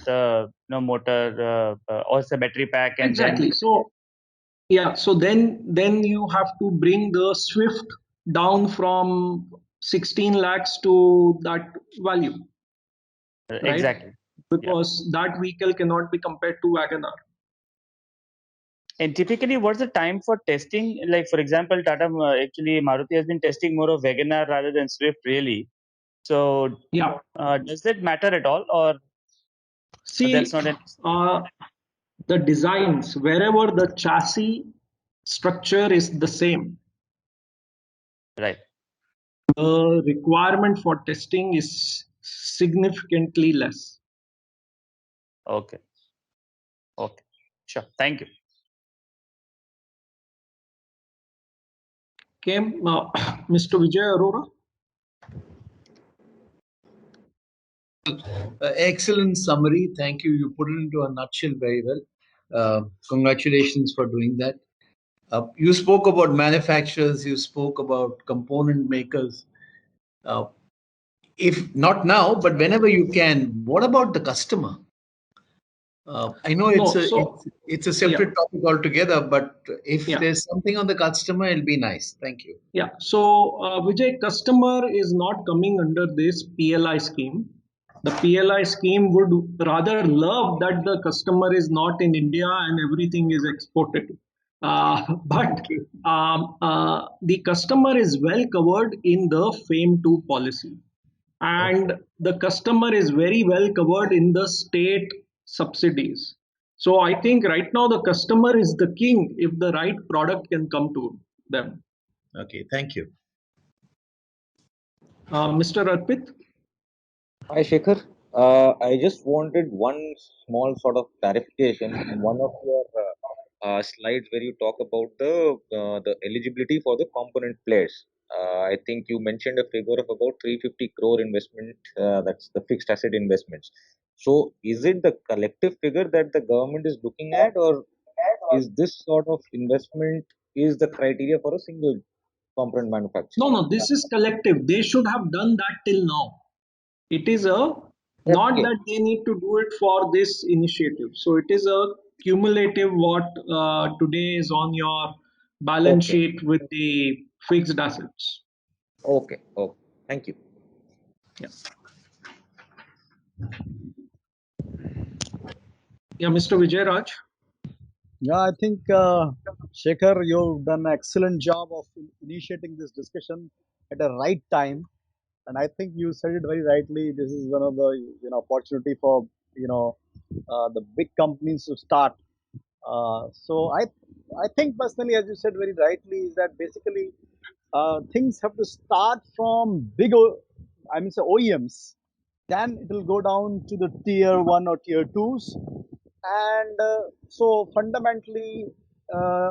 motor or it's a battery pack, and then Exactly. So yeah, so then you have to bring the Swift down from 16 lakhs to that value, right? Exactly. Because that vehicle cannot be compared to WagonR. And typically, what's the time for testing? Like, for example, Tata actually Maruti has been testing more of WagonR rather than Swift, really. So, Yeah. does that matter at all, or that's See, not an the designs, wherever the chassis structure is the same, right? the requirement for testing is significantly less. Okay. Okay. Sure. Thank you. Came Mr. Vijay Arora. Excellent summary. Thank you. You put it into a nutshell very well. Congratulations for doing that. You spoke about manufacturers, you spoke about component makers. If not now, but whenever you can, what about the customer? I know it's a separate topic altogether, but if there's something on the customer, it'll be nice. Thank you. Yeah. So Vijay, customer is not coming under this PLI scheme. The PLI scheme would rather love that the customer is not in India and everything is exported. But the customer is well covered in the FAME 2 policy. And the customer is very well covered in the state subsidies. So I think right now the customer is the king if the right product can come to them. Okay, thank you. Mr. Arpit? Hi, Shekhar. I just wanted one small sort of clarification in one of your slides where you talk about the eligibility for the component players. I think you mentioned a figure of about 350 crore investment. That's the fixed asset investments. So, is it the collective figure that the government is looking at, or is this sort of investment is the criteria for a single component manufacturer? No, this is collective. They should have done that till now. It is not Okay. that they need to do it for this initiative. So it is a cumulative what today is on your balance Okay. sheet with the fixed assets. Okay. Okay. Thank you. Yeah. Yeah, Mr. Vijay Raj. Yeah, I think Shekhar, you've done an excellent job of initiating this discussion at the right time, and I think you said it very rightly. This is one of the opportunity for the big companies to start. So I think personally, as you said very rightly, is that basically things have to start from I mean, say OEMs. Then it will go down to the tier one or tier twos, and so fundamentally, uh,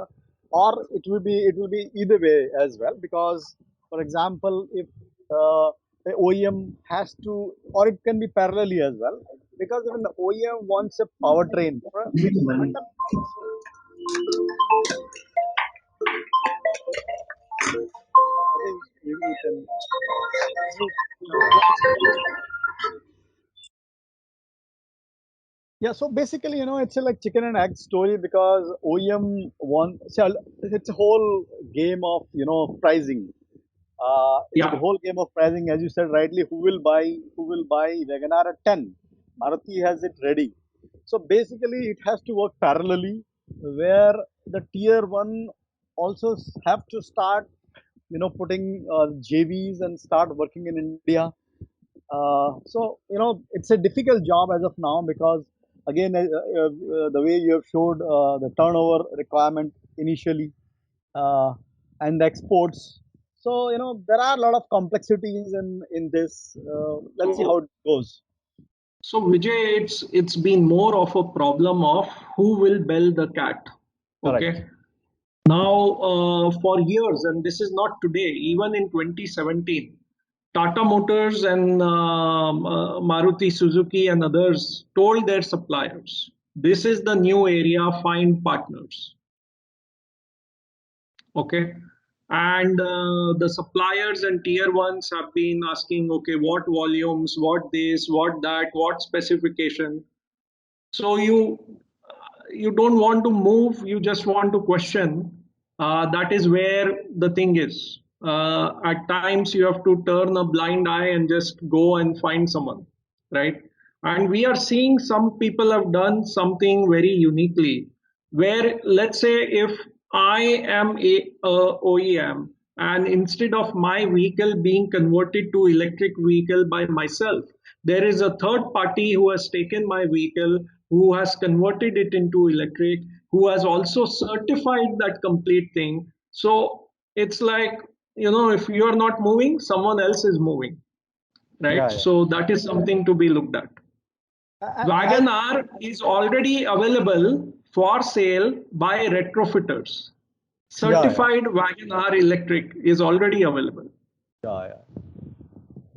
or it will be either way as well. Because, for example, if the OEM has to, or it can be parallelly as well. Because when the OEM wants a powertrain, I think you can. Yeah, so basically, it's a like chicken and egg story because OEM want. So it's a whole game of pricing. It's a Yeah. whole game of pricing, as you said rightly. Who will buy WagonR at 10? Maruti has it ready. So basically, it has to work parallelly, where the tier one also have to start, putting JVs and start working in India. So it's a difficult job as of now because again, the way you have showed the turnover requirement initially and the exports. So there are a lot of complexities in this. Let's see how it goes. So Vijay, it's been more of a problem of who will bell the cat. Correct. Okay. Now, for years, and this is not today, even in 2017, Tata Motors and Maruti Suzuki and others told their suppliers, this is the new area, find partners. Okay. And the suppliers and tier ones have been asking, okay, what volumes, what this, what that, what specification. So you don't want to move, you just want to question. That is where the thing is. At times you have to turn a blind eye and just go and find someone, right? And we are seeing some people have done something very uniquely, where let's say if I am a OEM, and instead of my vehicle being converted to electric vehicle by myself, there is a third party who has taken my vehicle, who has converted it into electric, who has also certified that complete thing. So it's like, if you are not moving, someone else is moving, right? Yeah, So that is something to be looked at. and I, Wagon R is already available for sale by retrofitters. yeah, Certified Wagon R electric is already available. yeah.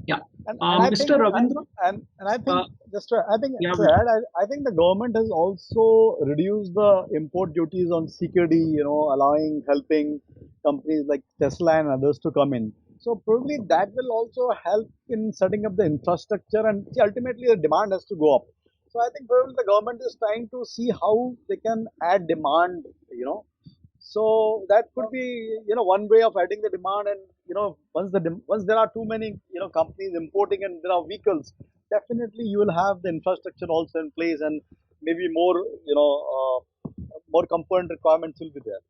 Yeah. And I Mr. think Ravindra, and I think uh, I think yeah, to add, I think the government has also reduced the import duties on CKD, allowing helping companies like Tesla and others to come in. So probably that will also help in setting up the infrastructure, and see, ultimately the demand has to go up. So I think probably the government is trying to see how they can add demand, so that could be, one way of adding the demand. And once there are too many, companies importing and there are vehicles, definitely you will have the infrastructure also in place, and maybe more, more component requirements will be there.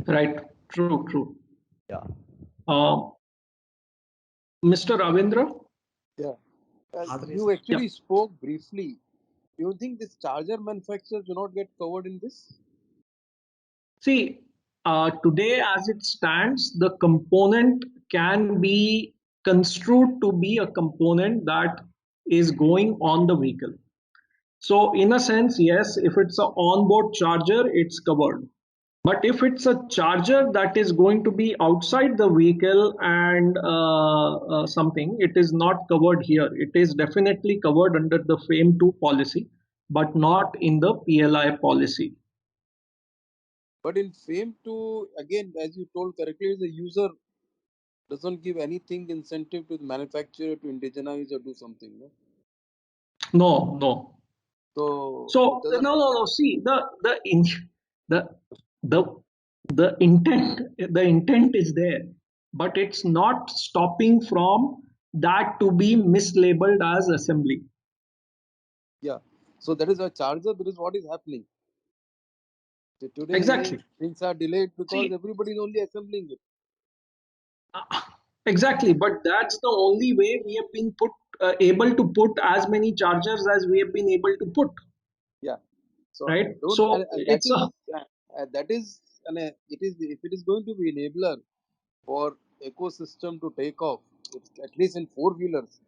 right. True, true. Yeah. Uh, Mr. Ravindra, Yeah. You yeah. actually spoke briefly. Do you think this charger manufacturers do not get covered in this? See, today as it stands, the component can be construed to be a component that is going on the vehicle. So, in a sense, yes, if it's an onboard charger, it's covered. But if it's a charger that is going to be outside the vehicle and something, it is not covered here. It is definitely covered under the FAME 2 policy, but not in the PLI policy. But in FAME 2, again, as you told correctly, the user doesn't give anything incentive to the manufacturer to indigenize or do something. No? No, no. So it So doesn't. no. See, the the the intent is there, but it's not stopping from that to be mislabeled as assembly. Yeah. So that is a charger. That is what is happening. So today Exactly. things are delayed because See, everybody is only assembling it. exactly. But that's the only way we have been able to put as many chargers as we have been able to put. Yeah. So Right. don't, So and it's a that is, and it is, if it is going to be enabler for ecosystem to take off, at least in four wheelers,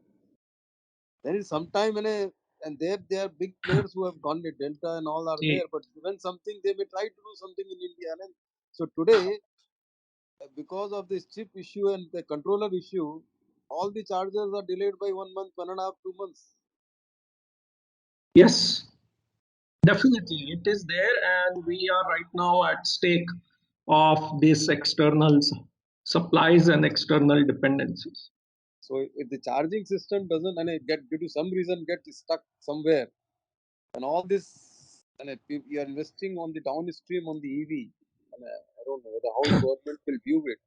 there is sometime and there are big players who have gone with Delta and all are there, see, but when something they may try to do something in India. And so today, because of this chip issue and the controller issue, all the chargers are delayed by 1 month, 1.5, 2 months. yes. Definitely, it is there, and we are right now at stake of these external supplies and external dependencies. So if the charging system doesn't, and it get due to some reason get stuck somewhere, and all this, and you are investing on the downstream on the EV, and I don't know how the government will view it.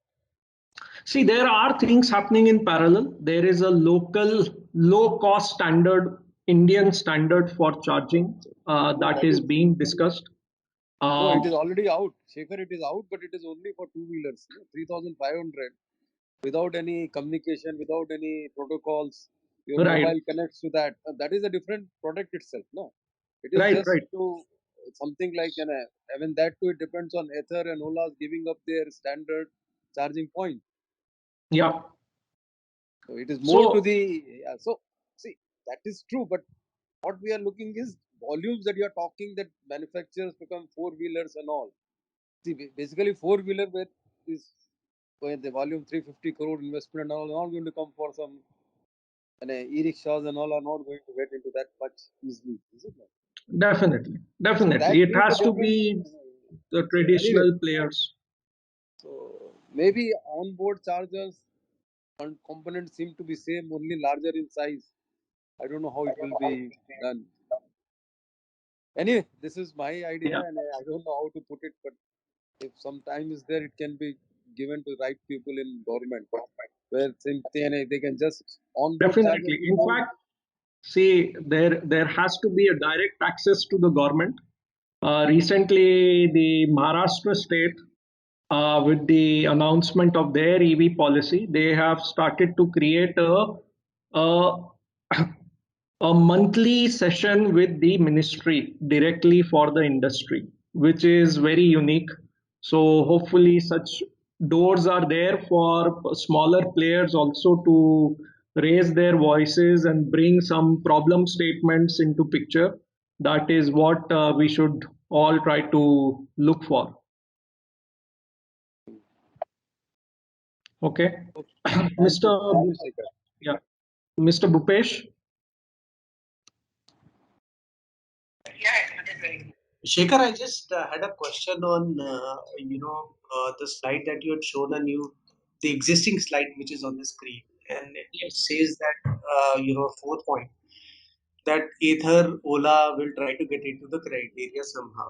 See, there are things happening in parallel. There is a local low cost standard, Indian standard for charging No, that that is is being discussed. no, Uh, it is already out. Shekhar, it is out, but it is only for two wheelers. 3,500 without any communication, without any protocols. Your right, mobile connects to that. That is a different product itself. No, it is right, just right. to something like I mean that too. It depends on Ether and Ola's giving up their standard charging point. Yeah. So it is more to So, the so see, that is true, but what we are looking is volumes that you are talking, that manufacturers become four wheelers and all. See, basically four wheeler with is where the volume 350 crore investment and all are not going to come for some, and e-rickshaws and all are not going to get into that much easily, is it not? definitely, So that definitely, it is the has to difference. be the So anyway, traditional players. so maybe onboard chargers and components seem to be same, only larger in size. I don't know how it will be done. Anyway, this is my idea, Yeah. and I don't know how to put it, but if some time is there, it can be given to right people in government, where they can just onboard charges. Definitely. In fact, see, there has to be a direct access to the government. Recently, the Maharashtra state, with the announcement of their EV policy, they have started to create a, a monthly session with the ministry directly for the industry, which is very unique. So hopefully such doors are there for smaller players also to raise their voices and bring some problem statements into picture. That is what we should all try to look for. Okay. Mr. Yeah, Mr. Bhupesh. Shekhar, I just had a question on the slide that you had shown the existing slide which is on the screen, and it says that 4th point, that either Ola will try to get into the criteria somehow.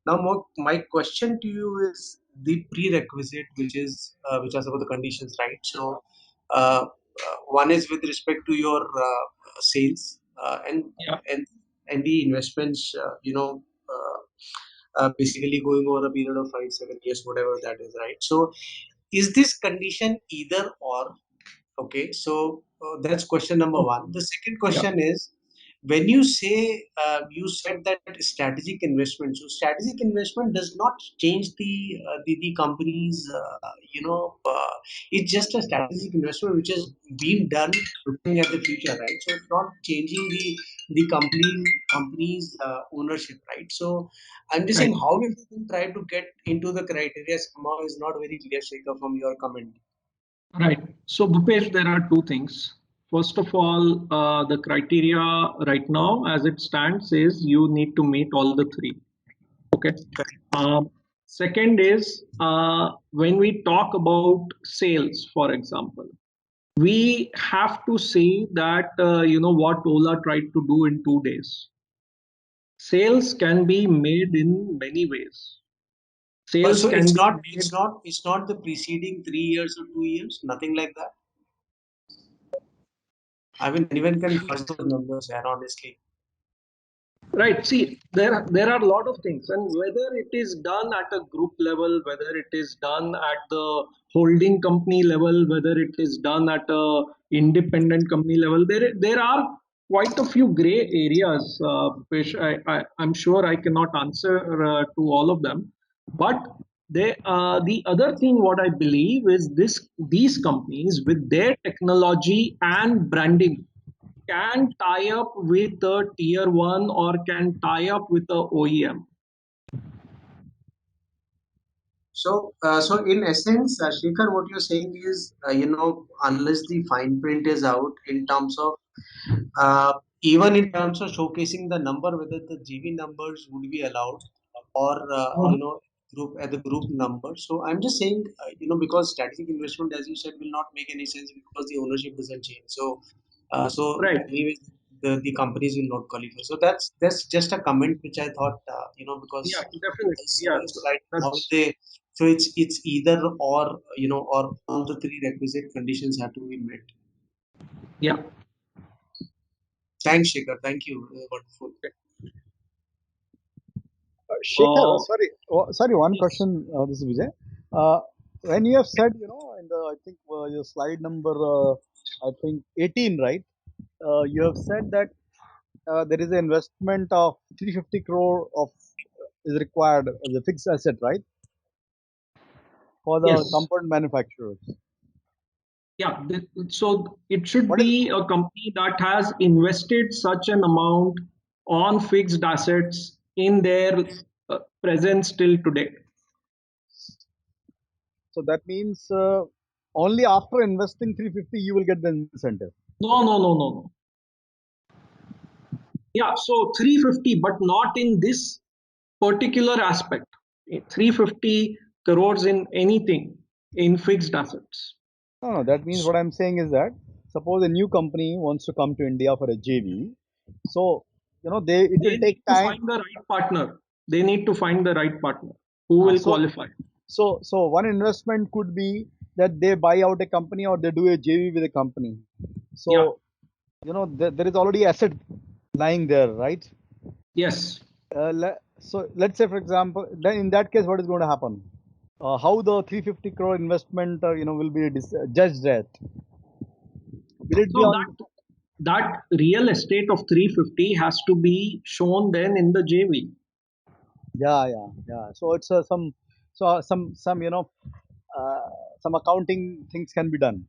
Now, my question to you is the prerequisite, which are some of the conditions, right? So, one is with respect to your sales and the investments, basically going over a period of 5-7 years, whatever that is, right? So, is this condition either or? Okay, so that's question number one. The second question is, when you say you said that strategic investment, so strategic investment does not change the company's it's just a strategic investment which is being done looking at the future, right? So it's not changing the company's ownership, right? So I'm just saying, how if you try to get into the criteria somehow is not very clear, Shekhar, from your comment. Right. So, Bhupesh, there are two things. First of all, the criteria right now, as it stands, is you need to meet all the three. Okay. Second is when we talk about sales, for example, we have to see that what Ola tried to do in 2 days. Sales can be made in many ways. Sales so can it's be not made, it's not the preceding 3 years or 2 years, nothing like that. I mean, anyone can fudge those numbers, and honestly. right. See, there are a lot of things, and whether it is done at a group level, whether it is done at the holding company level, whether it is done at a independent company level, there are quite a few gray areas, which I'm sure I cannot answer to all of them. But the other thing, what I believe is these companies with their technology and branding can tie up with a tier one or can tie up with a OEM. So, in essence, Shekhar, what you're saying is, unless the fine print is out in terms of, even in terms of showcasing the number, whether the GV numbers would be allowed, or the group number. So, I'm just saying, because strategic investment, as you said, will not make any sense because the ownership doesn't change. So, Right. anyways, the companies will not qualify. So that's just a comment which I thought, because Yeah, definitely. Yeah, right, how that's they, so it's either or, or all the three requisite conditions have to be met. yeah. Thanks, Shekhar. Thank you. Wonderful. Shekhar, sorry, one question. This is Vijay. When you have said, in the, I think your slide number, I think 18, right? You have said that there is an investment of 350 crore is required as a fixed asset, right? For the Yes. component manufacturers. Yeah. So it should What is be a company that has invested such an amount on fixed assets in their presence till today. so that means only after investing 350 you will get the incentive. No. Yeah, so 350, but not in this particular aspect. 350 crores in anything in fixed assets. No, that means what I'm saying is that suppose a new company wants to come to India for a JV, so it will They take need to time. find the right partner. They need to find the right partner who will So qualify. So one investment could be that they buy out a company or they do a JV with a company. Yeah. So there is already asset lying there, right? Yes. So let's say, for example, then in that case, what is going to happen? How the 350 crore investment, will be judged at? Will it be So on? that real estate of 350 has to be shown then in the JV. Yeah. So it's some some accounting things can be done.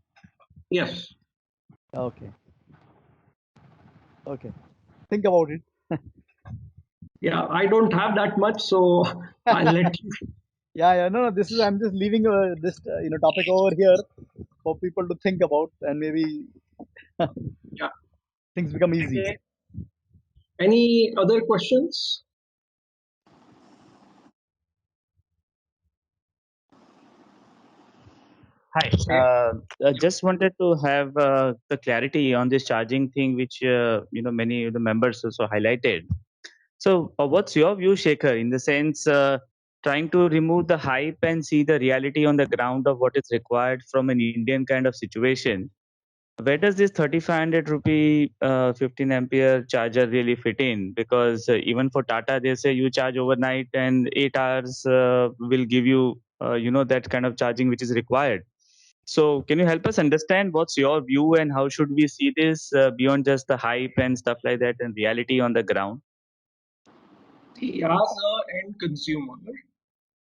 Yes. Okay. Think about it. Yeah, I don't have that much, so I'll let you. Yeah. No. I'm just leaving this topic over here for people to think about, and maybe Yeah. things become easy. Okay. Any other questions? Hi. Just wanted to have the clarity on this charging thing, which many of the members also highlighted. So, what's your view, Shekhar, in the sense trying to remove the hype and see the reality on the ground of what is required from an Indian kind of situation? Where does this 3500 rupee 15 ampere charger really fit in? Because even for Tata, they say you charge overnight and 8 hours will give you that kind of charging which is required. So, can you help us understand what's your view and how should we see this beyond just the hype and stuff like that and reality on the ground? See, as an end consumer,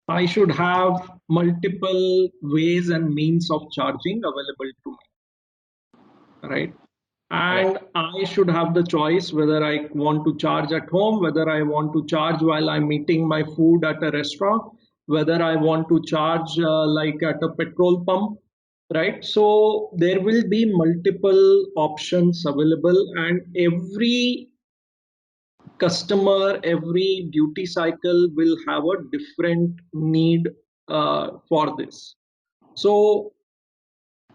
I should have multiple ways and means of charging available to me, right? Right. And I should have the choice whether I want to charge at home, whether I want to charge while I'm eating my food at a restaurant, whether I want to charge like at a petrol pump, right? So there will be multiple options available, and every customer, every duty cycle will have a different need for this. So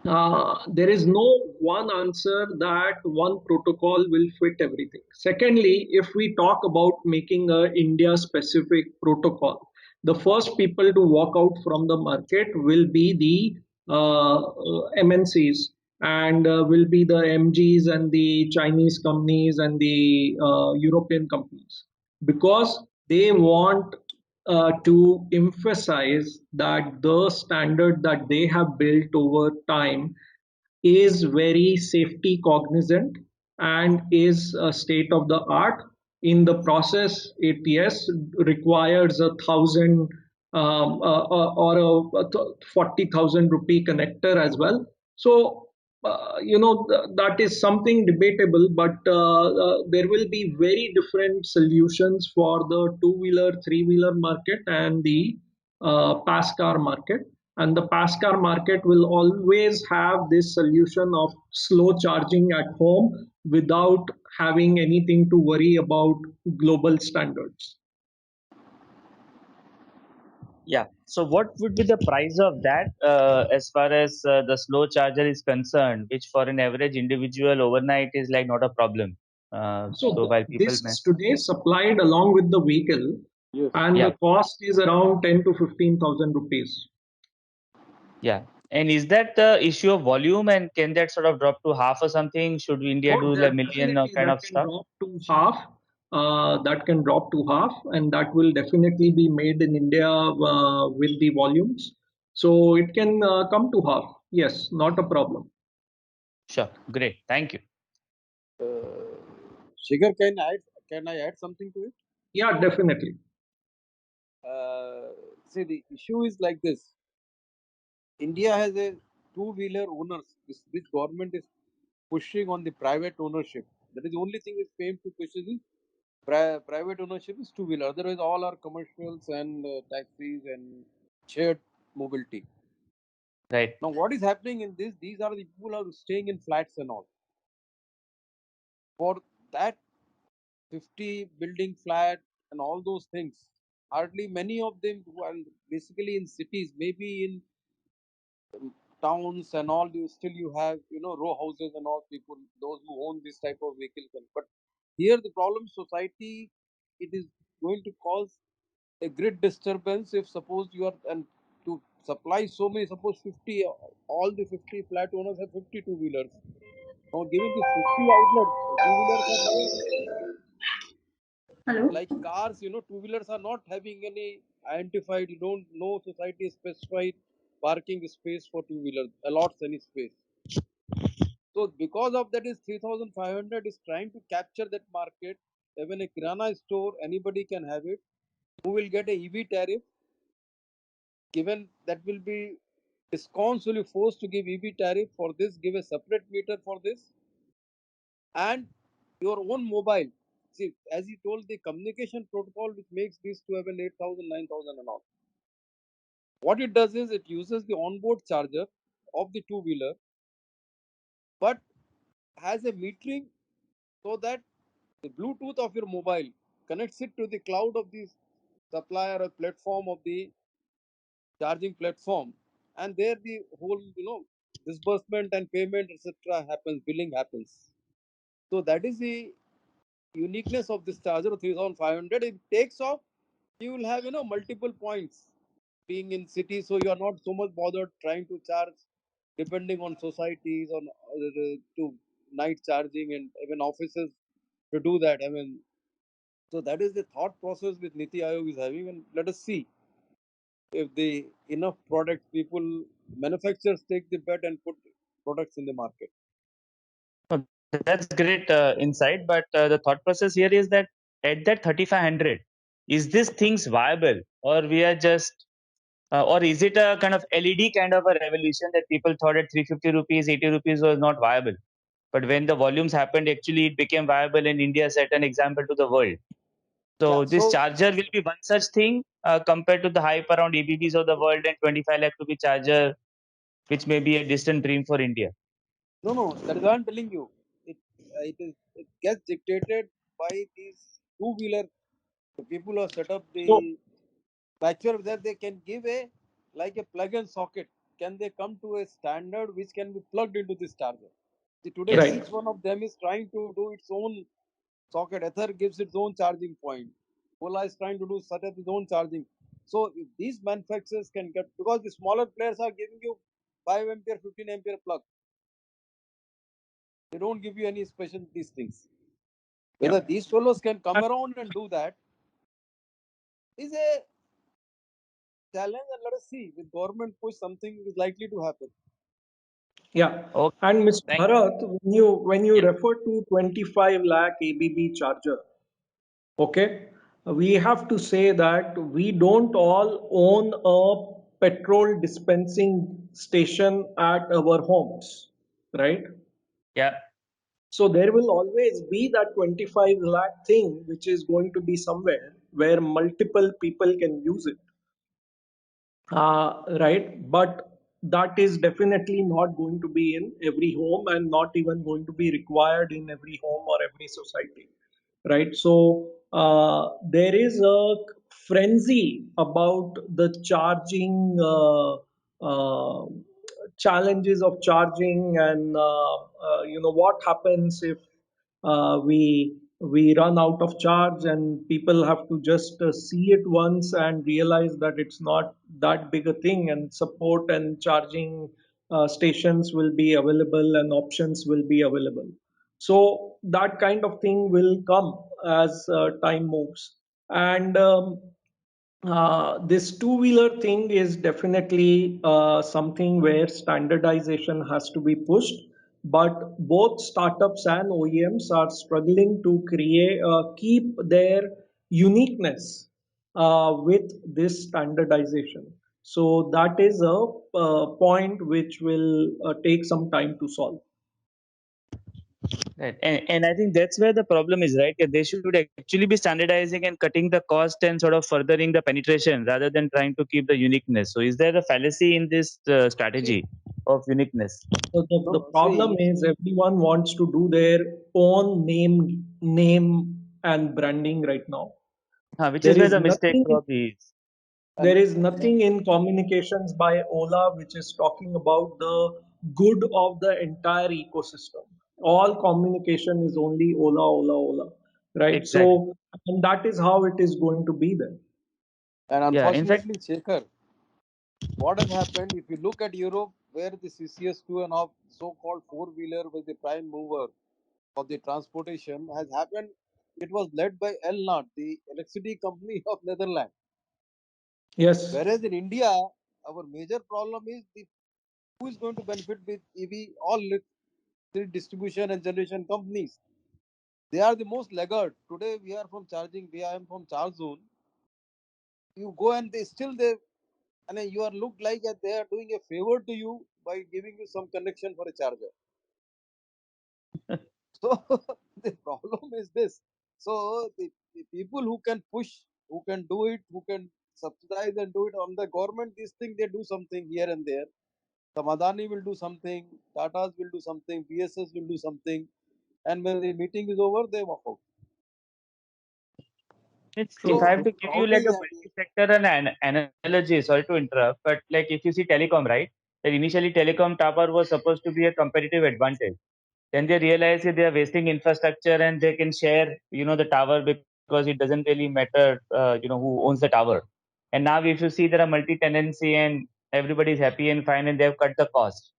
there is no one answer that one protocol will fit everything. Secondly, if we talk about making a India specific protocol, the first people to walk out from the market will be the MNCs, and will be the MGs and the Chinese companies and the European companies, because they want to emphasize that the standard that they have built over time is very safety cognizant and is a state of the art. In the process, it yes requires 1,000 or a 40,000 rupee connector as well. So that is something debatable, but there will be very different solutions for the two-wheeler, three-wheeler market and the pass car market. And the pass car market will always have this solution of slow charging at home without having anything to worry about global standards. Yeah. So, what would be the price of that as far as the slow charger is concerned, which for an average individual overnight is like not a problem? So, while people This may. is today supplied along with the vehicle, Yes. and Yeah. the cost is around 10 to 15,000 rupees. Yeah. And is that the issue of volume, and can that sort of drop to half or something? Should India do like million Definitely, kind that of can stuff? drop to half. That can drop to half, and that will definitely be made in India with the volumes. So it can come to half. Yes, not a problem. Sure. Great. Thank you. Shikhar, can I add something to it? Yeah, definitely. See, the issue is like this. India has a two-wheeler owners. This government is pushing on the private ownership. That is the only thing it's aimed to push is private ownership is two-wheeler. Otherwise, all are commercials and taxis and shared mobility. Right. Now, what is happening in this? These are the people who are staying in flats and all. For that 50 building flat and all those things, hardly many of them who are basically in cities, maybe in towns and all, you still you have row houses and all people those who own this type of vehicles. But here the problem society, it is going to cause a grid disturbance if suppose you are, and to supply so many, suppose 50, all the 50 flat owners have 50 two-wheelers. Now given these 50 outlets, two-wheelers are having, Hello. like cars, two-wheelers are not having any identified, no society specified parking space for two-wheelers, allots any space. So because of that, is 3,500 is trying to capture that market. Even a kirana store, anybody can have it. Who will get a EV tariff? Given that will be discounts will be forced to give EV tariff for this, give a separate meter for this, and your own mobile. See, as you told, the communication protocol which makes these to have an 8,000, 9,000 and all. What it does is it uses the onboard charger of the two-wheeler, but has a metering so that the Bluetooth of your mobile connects it to the cloud of the supplier or platform of the charging platform, and there the whole disbursement and payment etc. happens, billing happens. So that is the uniqueness of this charger of 3,500. It takes off, you will have multiple points being in city, so you are not so much bothered trying to charge depending on societies on to night charging and even offices to do that. I mean, so that is the thought process with Niti Aayog is having, and let us see if the enough products people manufacturers take the bet and put products in the market. No, that's great insight. But the thought process here is that at that 3,500, is this things viable, or we are just, or is it a kind of LED kind of a revolution that people thought at 350 rupees, 80 rupees was not viable? But when the volumes happened, actually it became viable, and India set an example to the world. Yeah. So this So charger will be one such thing compared to the hype around EBBs of the world and 25 lakh rupee charger, which may be a distant dream for India. no, that is what I'm telling you. It gets dictated by these two-wheeler. The people who have set up So, the patcher that they can give a like a plug-in socket. Can they come to a standard which can be plugged into this charger? See, today Yes. right. each one of them is trying to do its own socket. Ether gives its own charging point. Ola is trying to do set up its own charging. So if these manufacturers can get, because the smaller players are giving you 5 ampere, 15 ampere plug. They don't give you any special these things. Whether Yeah. these fellows can come around and do that is a challenge, and let us see. With government push, something is likely to happen. Yeah. Okay. And Mr. Thank Bharat, when you you. refer to 25 lakh ABB charger, okay, we have to say that we don't all own a petrol dispensing station at our homes, right? Yeah. So there will always be that 25 lakh thing which is going to be somewhere where multiple people can use it. Right, but that is definitely not going to be in every home and not even going to be required in every home or every society, right? So there is a frenzy about the charging challenges of charging, and what happens if we run out of charge, and people have to just see it once and realize that it's not that big a thing, and support and charging stations will be available and options will be available. So that kind of thing will come as time moves. And this two-wheeler thing is definitely something where standardization has to be pushed, but both startups and OEMs are struggling to keep their uniqueness with this standardization. So that is a point which will take some time to solve. Right. And I think that's where the problem is, right? That they should actually be standardizing and cutting the cost and sort of furthering the penetration rather than trying to keep the uniqueness. So, is there a fallacy in this strategy of uniqueness? So the No, problem see, is everyone wants to do their own name and branding right now. Which is There where is the mistake nothing probably is. there and is nothing in communications by Ola which is talking about the good of the entire ecosystem. All communication is only Ola, Ola, Ola, right? Exactly. So, and that is how it is going to be then. and Yeah. In fact, unfortunately, Shekhar, what has happened, if you look at Europe, where the CCS 2.5 so-called four-wheeler was the prime mover of the transportation has happened, it was led by Elnat, the electricity company of Netherlands. Yes. Whereas in India, our major problem is who is going to benefit with EV? All distribution and generation companies. They are the most laggard. Today we are from charging. I am from charge zone. You go and they and you are looked like that they are doing a favor to you by giving you some connection for a charger. So the problem is this. So the people who can push, who can do it, who can subsidize and do it on the government, these things they do something here and there. The Madani will do something, Tatas will do something, BSS will do something, and when the meeting is over, they walk out. If I have to give you like a Probably, multi-sector analogy, sorry to interrupt, but like if you see telecom, right? That initially telecom tower was supposed to be a competitive advantage. Then they realize that they are wasting infrastructure and they can share, the tower because it doesn't really matter, who owns the tower. And now if you see there are multi-tenancy and everybody's happy and fine and they've cut the cost.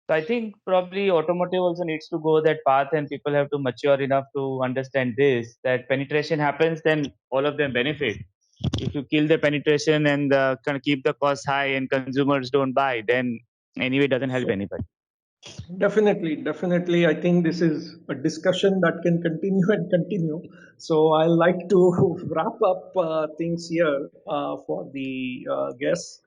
So I think probably automotive also needs to go that path and people have to mature enough to understand this, that penetration happens, then all of them benefit. If you kill the penetration and kind of keep the cost high and consumers don't buy, then anyway it doesn't help anybody. Definitely, definitely. I think this is a discussion that can continue and continue. So I like to wrap up things here for the guests.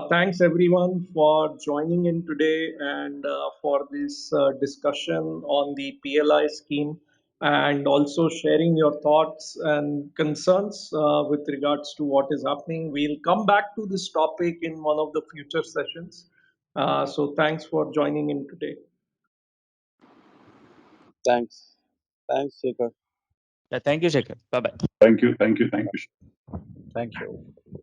Thanks everyone for joining in today and for this discussion on the PLI scheme and also sharing your thoughts and concerns with regards to what is happening. We'll come back to this topic in one of the future sessions. So thanks for joining in today. thanks. Thanks, Shekhar. Yeah, thank you, Shekhar. Bye bye. Thank you. Thank you. Thank you. Thank you.